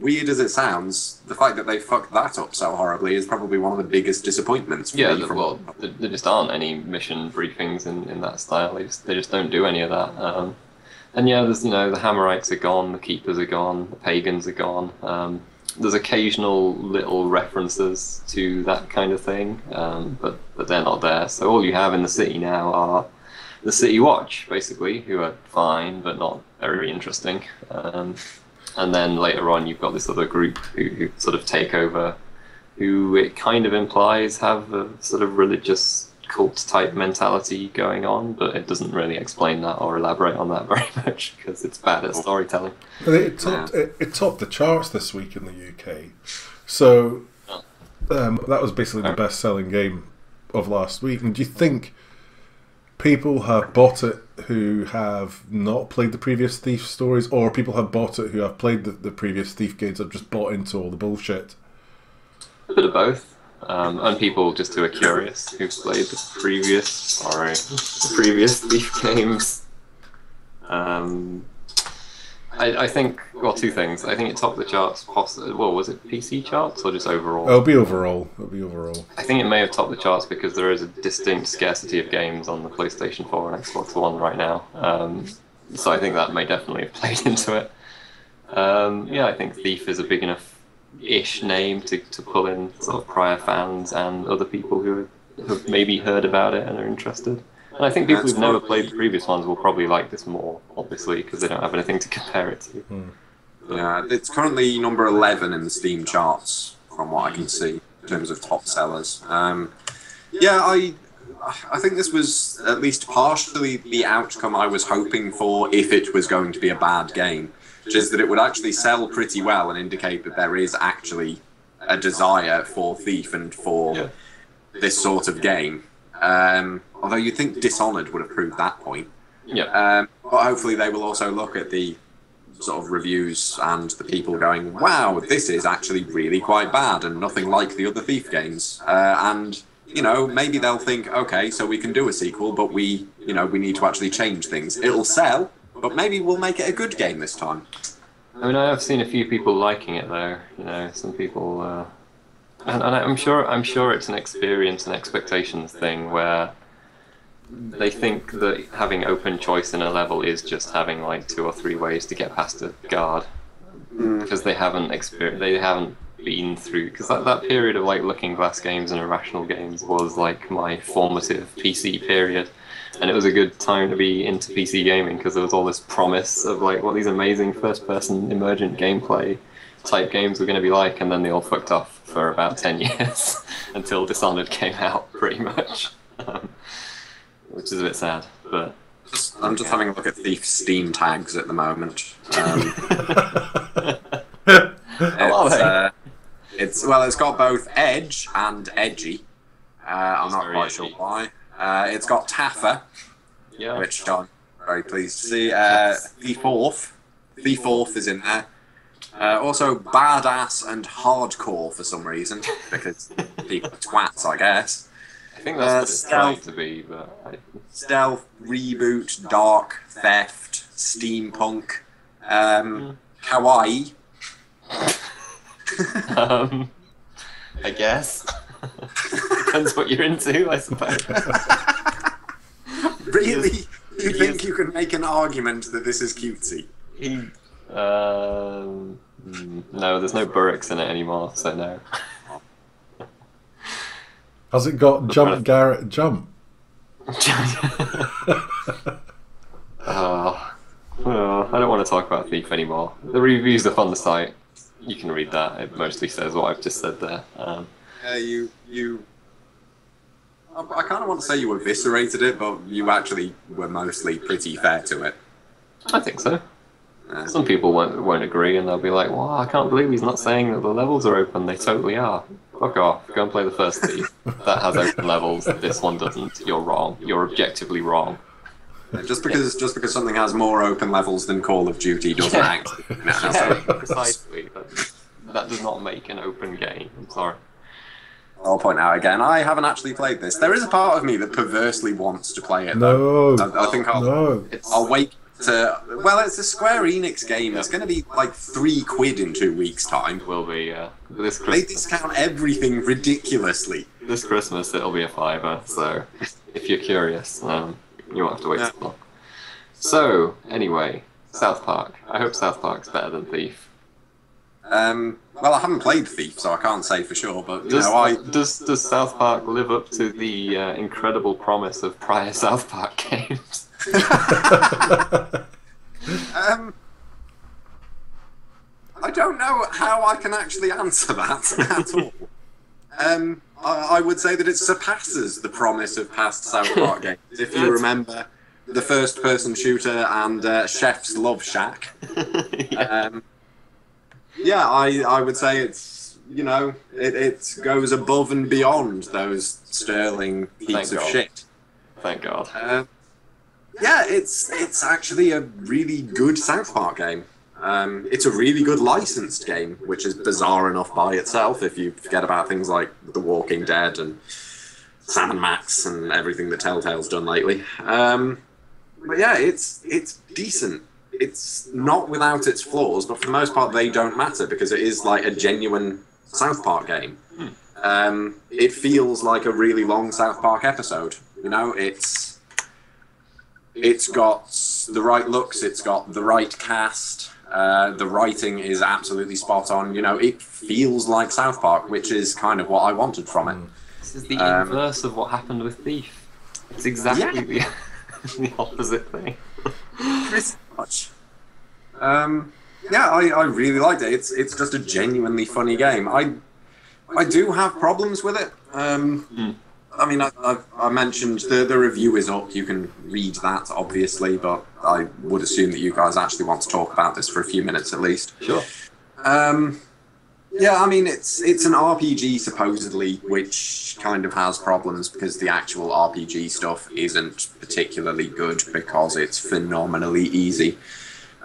weird as it sounds, the fact that they fucked that up so horribly is probably one of the biggest disappointments for me. Well, there just aren't any mission briefings in that style. They just don't do any of that. And yeah, there's, you know, the Hammerites are gone, the Keepers are gone, the Pagans are gone. There's occasional little references to that kind of thing, but they're not there. So all you have in the city now are the City Watch, basically, who are fine but not very interesting. And then later on, you've got this other group who sort of take over, who it kind of implies have a sort of religious cult-type mentality going on, but it doesn't really explain that or elaborate on that very much because it's bad at storytelling. It topped the charts this week in the UK. So that was basically the best-selling game of last week. And do you think people have bought it who have not played the previous Thief stories, or people have bought it who have played the previous Thief games and have just bought into all the bullshit? A bit of both. And people just who are curious, who've played the previous Thief games. I think, well, 2 things. I think it topped the charts, well, was it PC charts or just overall? It'll be overall. I think it may have topped the charts because there is a distinct scarcity of games on the PlayStation 4 and Xbox One right now. So I think that may definitely have played into it. Yeah, I think Thief is a big enough-ish name to pull in sort of prior fans and other people who are have maybe heard about it and are interested. And I think people who've never played the previous ones will probably like this more, obviously, because they don't have anything to compare it to. Yeah, it's currently number 11 in the Steam charts, from what I can see, in terms of top sellers. Yeah, I think this was at least partially the outcome I was hoping for if it was going to be a bad game, which is that it would actually sell pretty well and indicate that there is actually a desire for Thief and for this sort of game. Although you'd think Dishonored would have proved that point. Yeah. But hopefully they will also look at the sort of reviews and the people going, wow, this is actually really quite bad and nothing like the other Thief games. And, you know, maybe they'll think, okay, so we can do a sequel, but we need to actually change things. It'll sell, but maybe we'll make it a good game this time. I mean, I have seen a few people liking it, though. You know, some people... And I'm sure it's an experience and expectations thing where they think that having open choice in a level is just having like 2 or 3 ways to get past a guard, because they haven't been through, because that period of like Looking Glass games and Irrational games was like my formative PC period, and it was a good time to be into PC gaming because there was all this promise of like what these amazing first-person emergent gameplay type games were going to be like, and then they all fucked off for about 10 years until Dishonored came out, pretty much, which is a bit sad. But I'm just having a look at Thief's Steam tags at the moment. It's got both edge and edgy. I'm not quite sure why. It's got Taffa, which I'm very pleased to see. Thief Orth is in there. Also badass and hardcore for some reason, because people are twats, I guess. I think that's what it's trying to be, but... Stealth, reboot, dark, theft, steampunk, kawaii. I guess. Depends what you're into, I suppose. Really? You think you can make an argument that this is cutesy? No, there's no Burricks in it anymore, so no. Has it got Jump Garrett Jump? I don't want to talk about Thief anymore. The reviews are on the site. You can read that. It mostly says what I've just said there. I kind of want to say you eviscerated it, but you actually were mostly pretty fair to it. I think so. Some people won't agree, and they'll be like, "Wow, I can't believe he's not saying that the levels are open. They totally are. Fuck off. Go and play the first Thief. That has open levels. This one doesn't. You're wrong. You're objectively wrong." Just because something has more open levels than Call of Duty doesn't actually. Precisely. That does not make an open game. I'm sorry. I'll point out again, I haven't actually played this. There is a part of me that perversely wants to play it. No. I think I'll wait. Well, it's a Square Enix game. It's going to be like £3 in 2 weeks' time. It will be, yeah. This They Christmas, discount everything ridiculously. this Christmas it'll be a £5, so if you're curious, you won't have to wait so long. So, anyway, South Park. I hope South Park's better than Thief. Well, I haven't played Thief, so I can't say for sure, but, Does South Park live up to the incredible promise of prior South Park games? I don't know how I can actually answer that at all. I would say that it surpasses the promise of past South Park games. If you remember the first-person shooter and Chef's Love Shack. I would say it's, it goes above and beyond those sterling heaps of shit. Thank God. It's actually a really good South Park game. It's a really good licensed game, which is bizarre enough by itself if you forget about things like The Walking Dead and Sam & Max and everything that Telltale's done lately. But yeah, it's decent. It's not without its flaws, but for the most part they don't matter because it is like a genuine South Park game. It feels like a really long South Park episode. It's got the right looks, it's got the right cast, the writing is absolutely spot on. It feels like South Park, which is kind of what I wanted from it. This is the inverse of what happened with Thief. It's exactly the opposite thing. Pretty much. I really liked it. It's just a genuinely funny game. I do have problems with it. I mean, I mentioned the review is up. You can read that, obviously, but I would assume that you guys actually want to talk about this for a few minutes at least. Sure. Yeah, I mean, it's an RPG, supposedly, which kind of has problems because the actual RPG stuff isn't particularly good because it's phenomenally easy.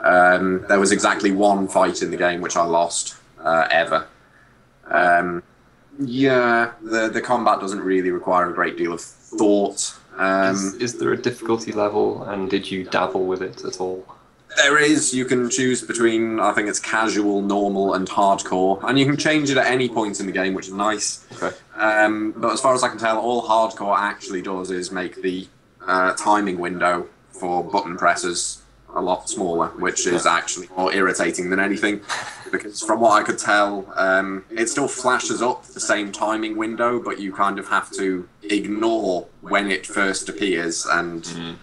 There was exactly one fight in the game which I lost, ever. Yeah, the combat doesn't really require a great deal of thought. Is there a difficulty level, and did you dabble with it at all? There is. You can choose between, I think it's casual, normal, and hardcore, and you can change it at any point in the game, which is nice. Okay. But as far as I can tell, all hardcore actually does is make the timing window for button presses a lot smaller, which is actually more irritating than anything, because from what I could tell, it still flashes up the same timing window, but you kind of have to ignore when it first appears, and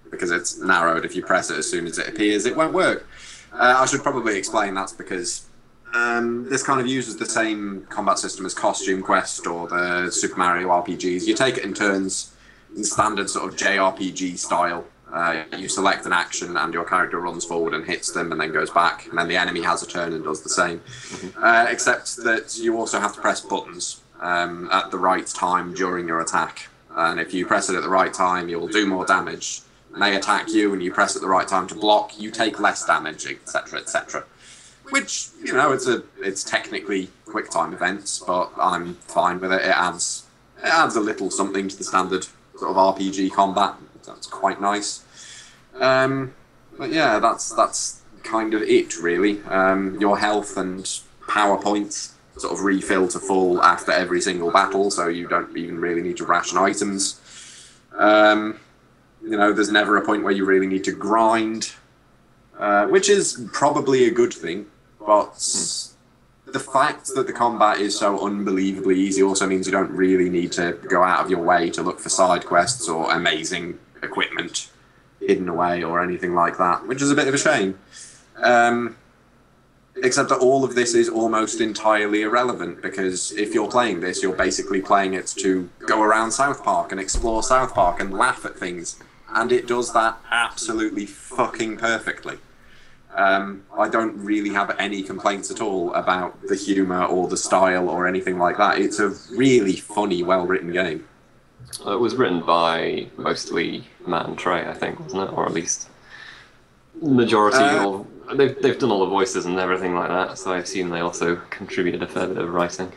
because it's narrowed, if you press it as soon as it appears, it won't work. I should probably explain that's because this kind of uses the same combat system as Costume Quest or the Super Mario RPGs. You take it in turns in standard sort of JRPG style. You select an action and your character runs forward and hits them and then goes back, and then the enemy has a turn and does the same. Except that you also have to press buttons at the right time during your attack. And if you press it at the right time, you'll do more damage. And they attack you, and you press at the right time to block, you take less damage, etc., etc. Which, you know, it's technically quick time events, but I'm fine with it. It adds a little something to the standard sort of RPG combat. That's quite nice. But yeah, that's kind of it, really. Your health and power points sort of refill to full after every single battle, so you don't even really need to ration items. You know, there's never a point where you really need to grind, which is probably a good thing, but the fact that the combat is so unbelievably easy also means you don't really need to go out of your way to look for side quests or amazing equipment hidden away or anything like that, which is a bit of a shame. Except that all of this is almost entirely irrelevant, because if you're playing this, you're basically playing it to go around South Park and explore South Park and laugh at things, and it does that absolutely fucking perfectly. I don't really have any complaints at all about the humour or the style or anything like that. It's a really funny, well-written game. It was written by mostly Matt and Trey, I think, wasn't it? Or at least majority of... They've done all the voices and everything like that, so I assume they also contributed a fair bit of writing.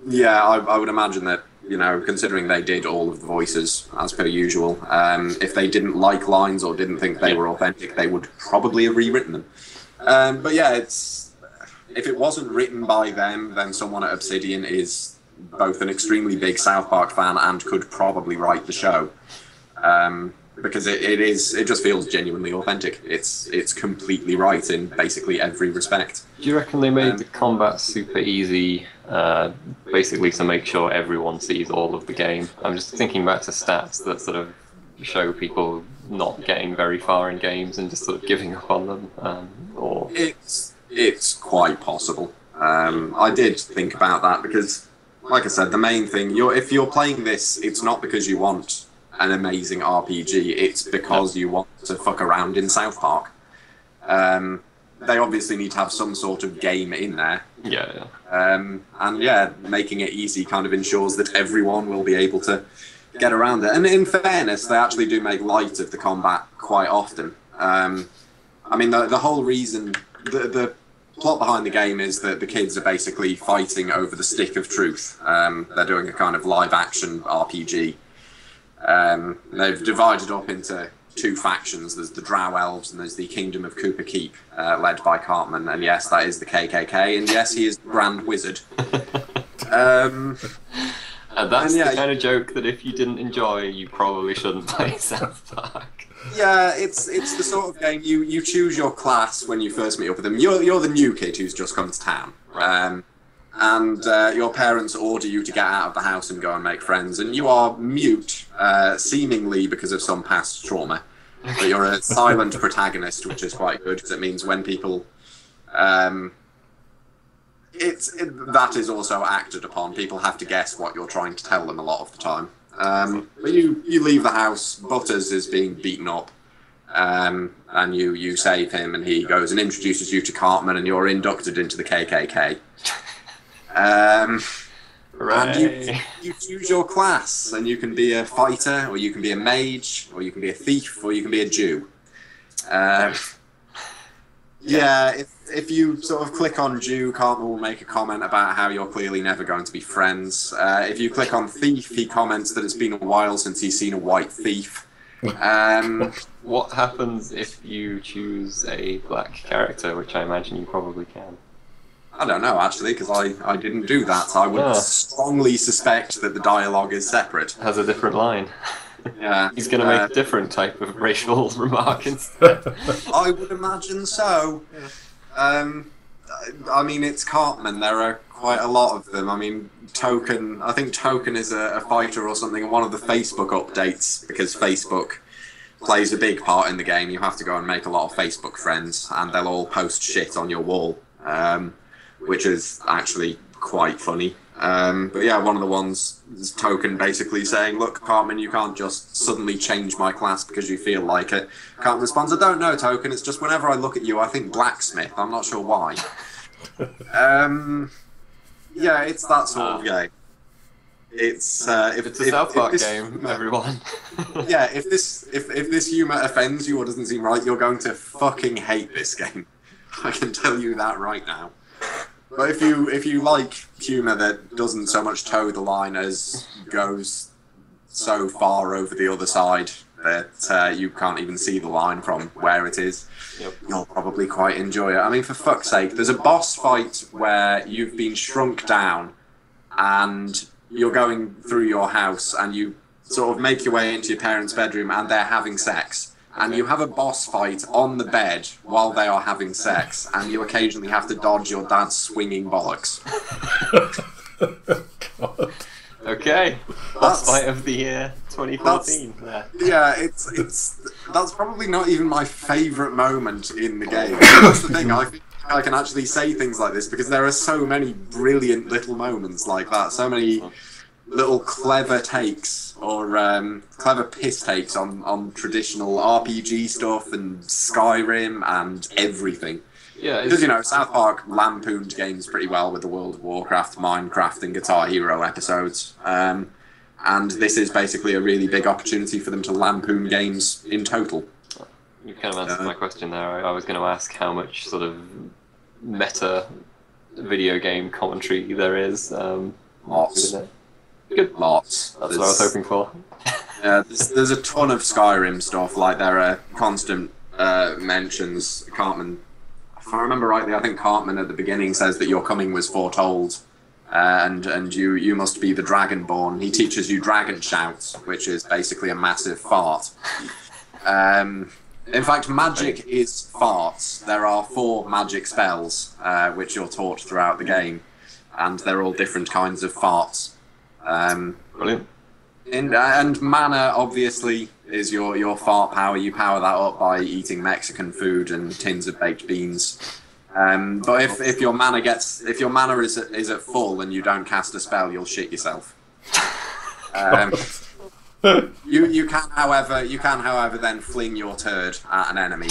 Yeah, I would imagine that, you know, considering they did all of the voices, as per usual, if they didn't like lines or didn't think they were authentic, they would probably have rewritten them. But yeah, if it wasn't written by them, then someone at Obsidian is both an extremely big South Park fan and could probably write the show. Because it just feels genuinely authentic. It's completely right in basically every respect. Do you reckon they made the combat super easy, basically to make sure everyone sees all of the game? I'm just thinking back to stats that sort of show people not getting very far in games and just sort of giving up on them. Or it's quite possible. I did think about that because, like I said, the main thing, if you're playing this, it's not because you want an amazing RPG, it's because you want to fuck around in South Park. They obviously need to have some sort of game in there. Yeah. And yeah, making it easy kind of ensures that everyone will be able to get around it. And in fairness, they actually do make light of the combat quite often. I mean, the whole reason, the plot behind the game is that the kids are basically fighting over the stick of truth. They're doing a kind of live-action RPG. They've divided up into two factions. There's the Drow Elves and there's the Kingdom of Cooper Keep, led by Cartman. And yes, that is the KKK. And yes, he is Grand Wizard. And that's the kind of joke that if you didn't enjoy, you probably shouldn't play South Park. Yeah, it's the sort of game you choose your class when you first meet up with them. You're the new kid who's just come to town. and your parents order you to get out of the house and go and make friends, and you are mute, seemingly because of some past trauma. But you're a silent protagonist, which is quite good, because it means when people... that is also acted upon. People have to guess what you're trying to tell them a lot of the time. But you leave the house, Butters is being beaten up, and you save him, and he goes and introduces you to Cartman, and you're inducted into the KKK. And you choose your class, and you can be a fighter, or you can be a mage, or you can be a thief, or you can be a Jew. If you sort of click on Jew, Cartman will make a comment about how you're clearly never going to be friends. If you click on thief, he comments that it's been a while since he's seen a white thief. What happens if you choose a black character, which I imagine you probably can? I don't know, actually, because I didn't do that. I would strongly suspect that the dialogue is separate. Has a different line. Yeah. He's going to make a different type of racial remark instead. I would imagine so. I mean, it's Cartman. There are quite a lot of them. I mean, Token. I think Token is a fighter or something. And one of the Facebook updates, because Facebook plays a big part in the game, you have to go and make a lot of Facebook friends, and they'll all post shit on your wall, which is actually quite funny. But yeah, one of the ones is Token basically saying, "Look, Cartman, you can't just suddenly change my class because you feel like it." Cartman responds, "I don't know, Token. It's just whenever I look at you, I think blacksmith. I'm not sure why." Yeah, it's that sort of game. It's it's a South Park game, everyone. Yeah, if this humour offends you or doesn't seem right, you're going to fucking hate this game. I can tell you that right now. But if you like humour that doesn't so much toe the line as goes so far over the other side that you can't even see the line from where it is, you'll probably quite enjoy it. I mean, for fuck's sake, there's a boss fight where you've been shrunk down and you're going through your house and you sort of make your way into your parents' bedroom and they're having sex. And you have a boss fight on the bed while they are having sex, and you occasionally have to dodge your dad's swinging bollocks. God. Okay, boss fight of the year 2014. Yeah, that's probably not even my favourite moment in the game. That's the thing. I think I can actually say things like this because there are so many brilliant little moments like that. So many little clever takes or clever piss takes on traditional RPG stuff and Skyrim and everything. Yeah, because South Park lampooned games pretty well with the World of Warcraft, Minecraft, and Guitar Hero episodes, and this is basically a really big opportunity for them to lampoon games in total. You kind of answered my question there. I was going to ask how much sort of meta video game commentary there is. Lots. Good. Lots. That's what I was hoping for. There's a ton of Skyrim stuff. Like there are constant mentions. Cartman, if I remember rightly, I think Cartman at the beginning says that your coming was foretold, and you must be the Dragonborn. He teaches you Dragon Shout, which is basically a massive fart. In fact, magic is farts. There are 4 magic spells which you're taught throughout the game, and they're all different kinds of farts. Brilliant. And mana, obviously, is your fart power. You power that up by eating Mexican food and tins of baked beans. But if your mana is at full and you don't cast a spell, you'll shit yourself. You can, however, then fling your turd at an enemy.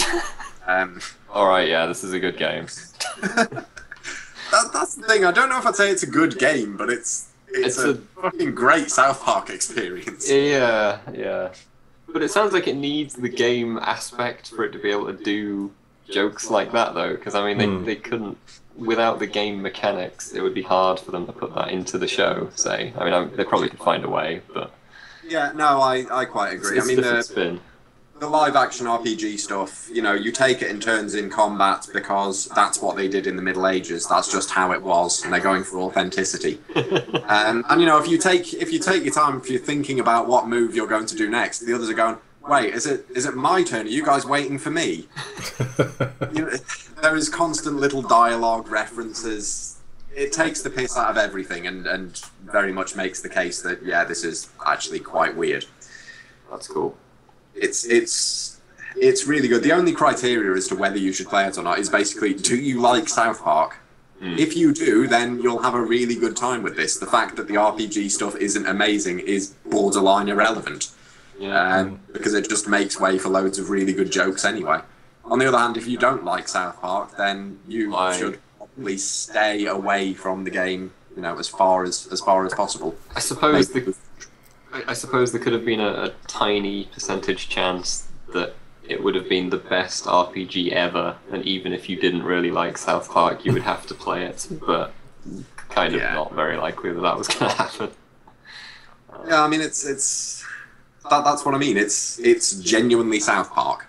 All right, yeah, this is a good game. That's the thing. I don't know if I'd say it's a good game, but it's a fucking great South Park experience. Yeah. But it sounds like it needs the game aspect for it to be able to do jokes like that, though. Because I mean, they couldn't without the game mechanics. It would be hard for them to put that into the show. Say, I mean, they probably could find a way, but yeah, no, I quite agree. It's the live-action RPG stuff, you take it in turns in combat because that's what they did in the Middle Ages. That's just how it was, and they're going for authenticity. And if you take your time, if you're thinking about what move you're going to do next, the others are going, "Wait, is it my turn? Are you guys waiting for me?" There is constant little dialogue references. it takes the piss out of everything, and very much makes the case that this is actually quite weird. That's cool. It's really good. The only criteria as to whether you should play it or not is basically, do you like South Park? If you do, then you'll have a really good time with this. The fact that the RPG stuff isn't amazing is borderline irrelevant. Because it just makes way for loads of really good jokes anyway. On the other hand, if you don't like South Park, then you should probably stay away from the game, as far as possible. I suppose there could have been a tiny percentage chance that it would have been the best RPG ever, and even if you didn't really like South Park, you would have to play it, but kind of not very likely that was going to happen. Yeah, I mean, that's what I mean. It's genuinely South Park.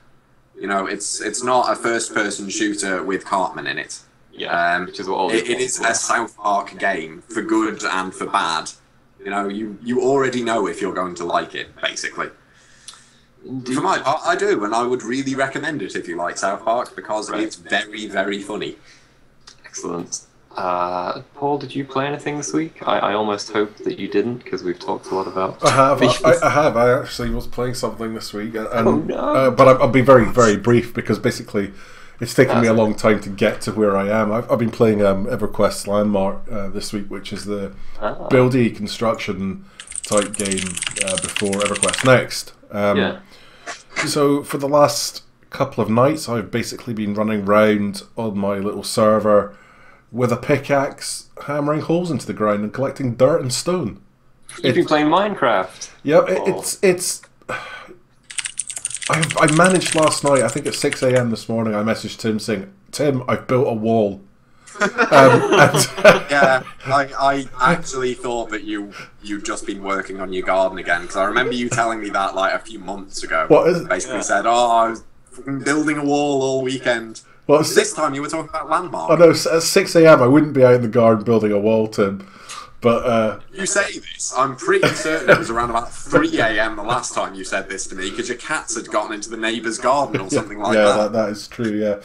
It's not a first-person shooter with Cartman in it. Yeah, which is what all it is a South Park game, for good and for bad. You already know if you're going to like it, basically. Indeed. For my part, I do, and I would really recommend it if you like South Park, because it's very, very funny. Excellent. Paul, did you play anything this week? I almost hoped that you didn't, because we've talked a lot about... I have. I actually was playing something this week, and, no. But I'll be very, very brief, because basically it's taken me a long time to get to where I am. I've been playing EverQuest Landmark this week, which is the buildy construction type game before EverQuest Next. So for the last couple of nights, I've basically been running round on my little server with a pickaxe, hammering holes into the ground and collecting dirt and stone. You've been playing Minecraft. Yeah, it's. I managed last night. I think at 6 a.m. this morning, I messaged Tim saying, "Tim, I've built a wall." I actually thought that you'd just been working on your garden again, because I remember you telling me that like a few months ago. What is it? Basically said, I was building a wall all weekend. Well, this time you were talking about Landmark. I know, at 6 a.m. I wouldn't be out in the garden building a wall, Tim. But you say this, I'm pretty certain it was around about 3 a.m. the last time you said this to me, because your cats had gotten into the neighbour's garden or something like that. Yeah, that is true. Yeah.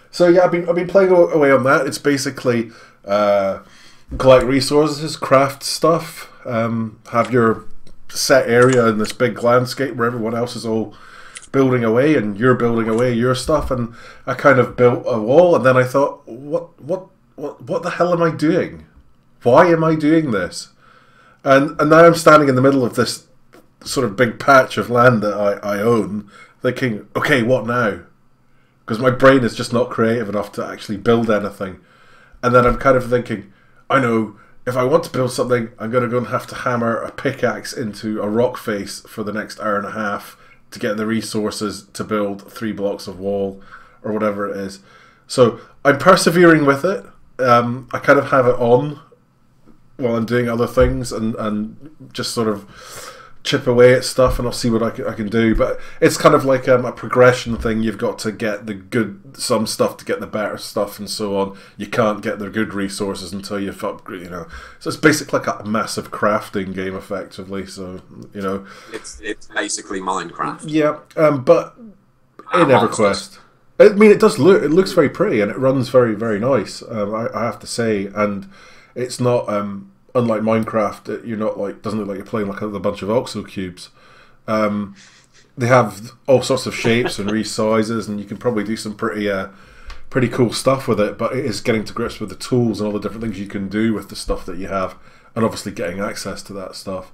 So yeah, I've been playing away on that. It's basically collect resources, craft stuff, have your set area in this big landscape where everyone else is all building away, and you're building away your stuff. And I kind of built a wall, and then I thought, what the hell am I doing? Why am I doing this? And now I'm standing in the middle of this sort of big patch of land that I own, thinking, okay, what now? Because my brain is just not creative enough to actually build anything. And then I'm kind of thinking, I know, if I want to build something, I'm going to go and have to hammer a pickaxe into a rock face for the next hour and a half to get the resources to build 3 blocks of wall or whatever it is. So I'm persevering with it. I kind of have it on while I'm doing other things and just sort of chip away at stuff, and I'll see what I can do. But it's kind of like a progression thing. You've got to get some stuff to get the better stuff and so on. You can't get the good resources until you've upgraded, So it's basically like a massive crafting game, effectively. So, It's basically Minecraft. Yeah, but in EverQuest. I mean, it looks very pretty, and it runs very, very nice, I have to say. And it's not... unlike Minecraft, doesn't look like you're playing like a bunch of voxel cubes. They have all sorts of shapes and resizes, and you can probably do some pretty cool stuff with it. But it is getting to grips with the tools and all the different things you can do with the stuff that you have, and obviously getting access to that stuff.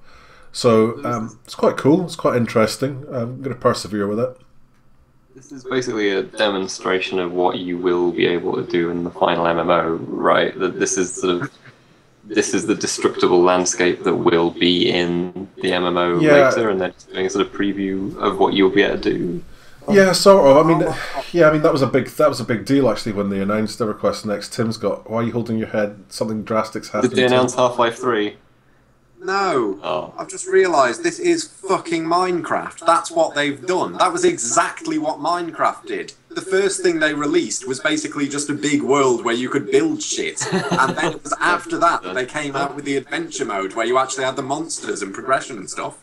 So it's quite cool. It's quite interesting. I'm going to persevere with it. This is basically a demonstration of what you will be able to do in the final MMO, right? That this is the destructible landscape that will be in the MMO later, and then doing a sort of preview of what you'll be able to do. Yeah, sort of. I mean, that was a big deal actually when they announced EverQuest Next. Tim's got, why are you holding your head? Something drastic's happened. Did they announce Half-Life 3? No. Oh. I've just realised this is fucking Minecraft. That's what they've done. That was exactly what Minecraft did. The first thing they released was basically just a big world where you could build shit. And then it was after that they came out with the adventure mode where you actually had the monsters and progression and stuff.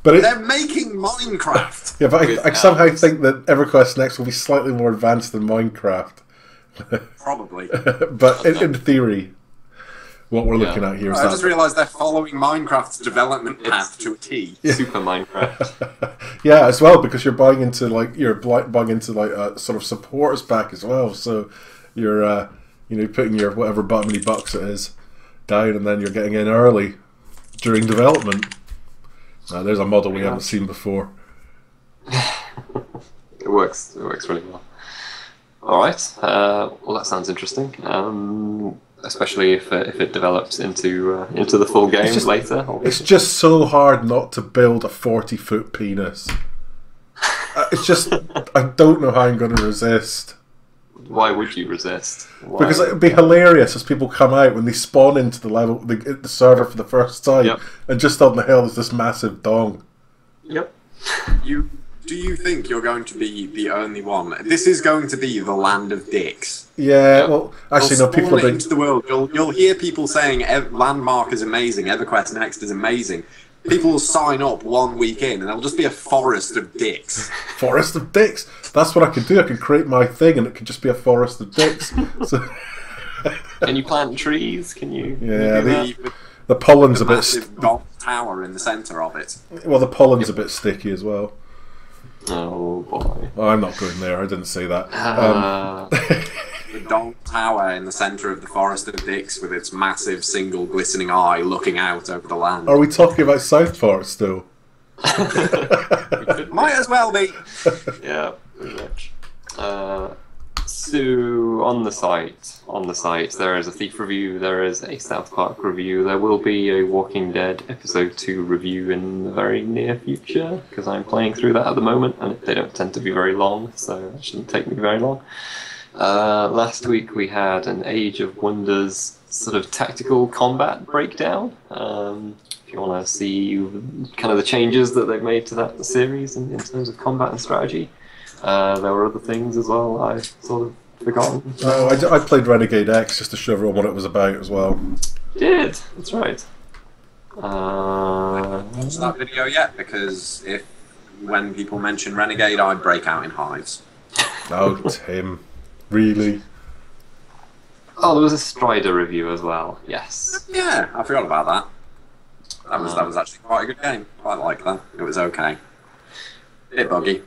But they're making Minecraft. Yeah, but I somehow think that EverQuest Next will be slightly more advanced than Minecraft. Probably. But in theory, what we're looking at here is I just realised they're following Minecraft's development path to a T. Super Minecraft. Yeah, as well, because you're buying into like a sort of supporters pack as well. So you're putting your whatever many bucks it is down, and then you're getting in early during development. There's a model we haven't seen before. It works really well. All right. Well, that sounds interesting. Especially if it develops into the full game later. Obviously. It's just so hard not to build a 40-foot penis. It's just I don't know how I'm going to resist. Why would you resist? Why? Because it would be hilarious as people come out when they spawn into the server for the first time, and just on the hill is this massive dong. Yep. Do you think you're going to be the only one? This is going to be the land of dicks. Yeah, well, actually, no. People are into the world. You'll hear people saying Landmark is amazing, EverQuest Next is amazing. People will sign up 1 week in, and it'll just be a forest of dicks. Forest of dicks. That's what I could do. I could create my thing, and it could just be a forest of dicks. So... Can you plant trees? Can you? Yeah, the pollen's a bit. Massive dog tower in the centre of it. Well, the pollen's a bit sticky as well. Oh boy! Oh, I'm not going there. I didn't say that. The dog tower in the centre of the forest of dicks, with its massive single glistening eye looking out over the land. Are we talking about South Park still? Might as well be. Yeah, pretty much. So on the site, there is a Thief review, there is a South Park review, there will be a Walking Dead episode 2 review in the very near future, because I'm playing through that at the moment, and they don't tend to be very long, so it shouldn't take me very long. Last week we had an Age of Wonders sort of tactical combat breakdown. If you want to see kind of the changes that they've made to that series in terms of combat and strategy. There were other things as well I've sort of forgotten. I played Renegade X just to show everyone what it was about as well. That's right. Haven't watched that video yet, because when people mention Renegade, I break out in hives. Oh, Tim. Really? Oh, there was a Strider review as well, yes. Yeah, I forgot about that. That was actually quite a good game. Quite like that. It was okay. Bit buggy.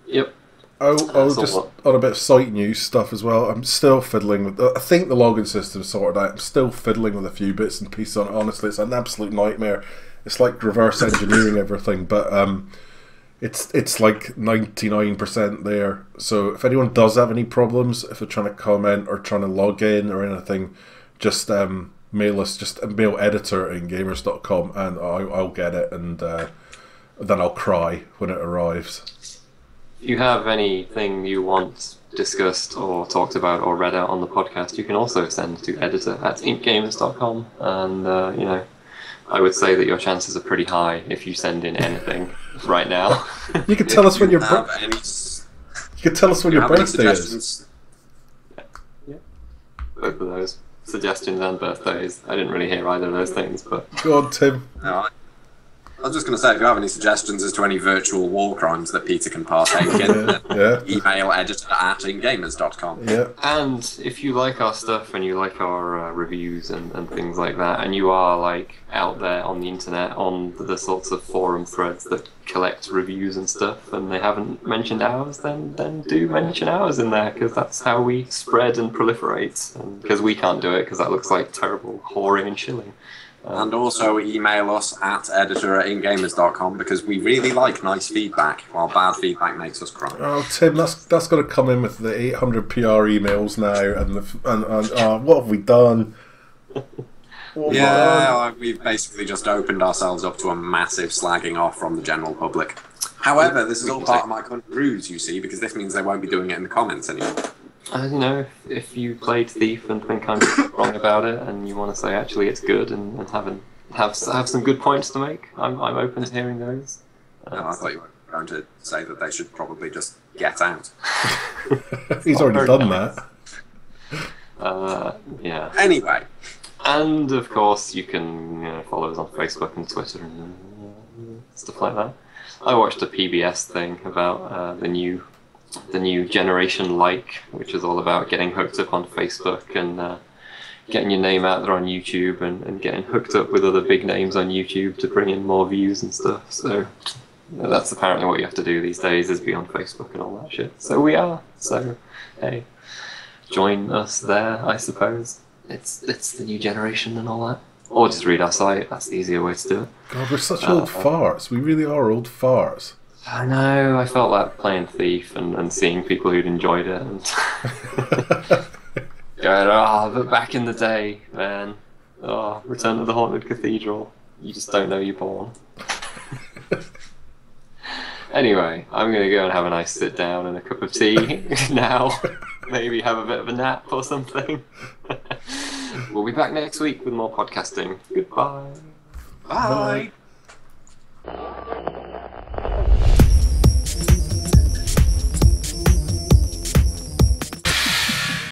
Yep. Just on a bit of site news stuff as well. I'm still fiddling with. I think the login system's sorted out. I'm still fiddling with a few bits and pieces on it. Honestly, it's an absolute nightmare. It's like reverse engineering everything, but it's like 99% there. So if anyone does have any problems, if they're trying to comment or trying to log in or anything, just mail us. Just mail editor@IncGamers.com, and I'll get it, and then I'll cry when it arrives. If you have anything you want discussed or talked about or read out on the podcast, you can also send to editor@IncGamers.com, and I would say that your chances are pretty high if you send in anything right now. You can tell us when your birthday is. Yeah. Both of those suggestions and birthdays. I didn't really hear either of those things, but go on, Tim. No, I was just going to say, if you have any suggestions as to any virtual war crimes that Peter can partake in, email editor@IncGamers.com. Yeah. And if you like our stuff and you like our reviews and things like that, and you are like out there on the internet on the sorts of forum threads that collect reviews and stuff, and they haven't mentioned ours, then do mention ours in there, because that's how we spread and proliferate. Because we can't do it, because that looks like terrible whoring and shilling. And also email us at editor@IncGamers.com, because we really like nice feedback, while bad feedback makes us cry. Oh, Tim, that's got to come in with the 800 PR emails now, and what have we done? We've basically just opened ourselves up to a massive slagging off from the general public. However, this is all part of my current ruse, you see, because this means they won't be doing it in the comments anymore. If you played Thief and think I'm wrong about it, and you want to say actually it's good and have some good points to make, I'm open to hearing those. No, I thought you were going to say that they should probably just get out. He's already done that. Yeah. Anyway. And of course you can follow us on Facebook and Twitter and stuff like that. I watched a PBS thing about the new the new generation which is all about getting hooked up on Facebook and getting your name out there on YouTube and getting hooked up with other big names on YouTube to bring in more views and stuff. So that's apparently what you have to do these days, is be on Facebook and all that shit. So we are. So hey, join us there, I suppose. It's the new generation and all that. Or just read our site. That's the easier way to do it. God, we're such old farts. We really are old farts. I know. I felt like playing Thief and seeing people who'd enjoyed it and going, but back in the day, man. Oh, Return to the Haunted Cathedral. You just don't know you're born. Anyway, I'm going to go and have a nice sit down and a cup of tea now. Maybe have a bit of a nap or something. We'll be back next week with more podcasting. Goodbye. Bye.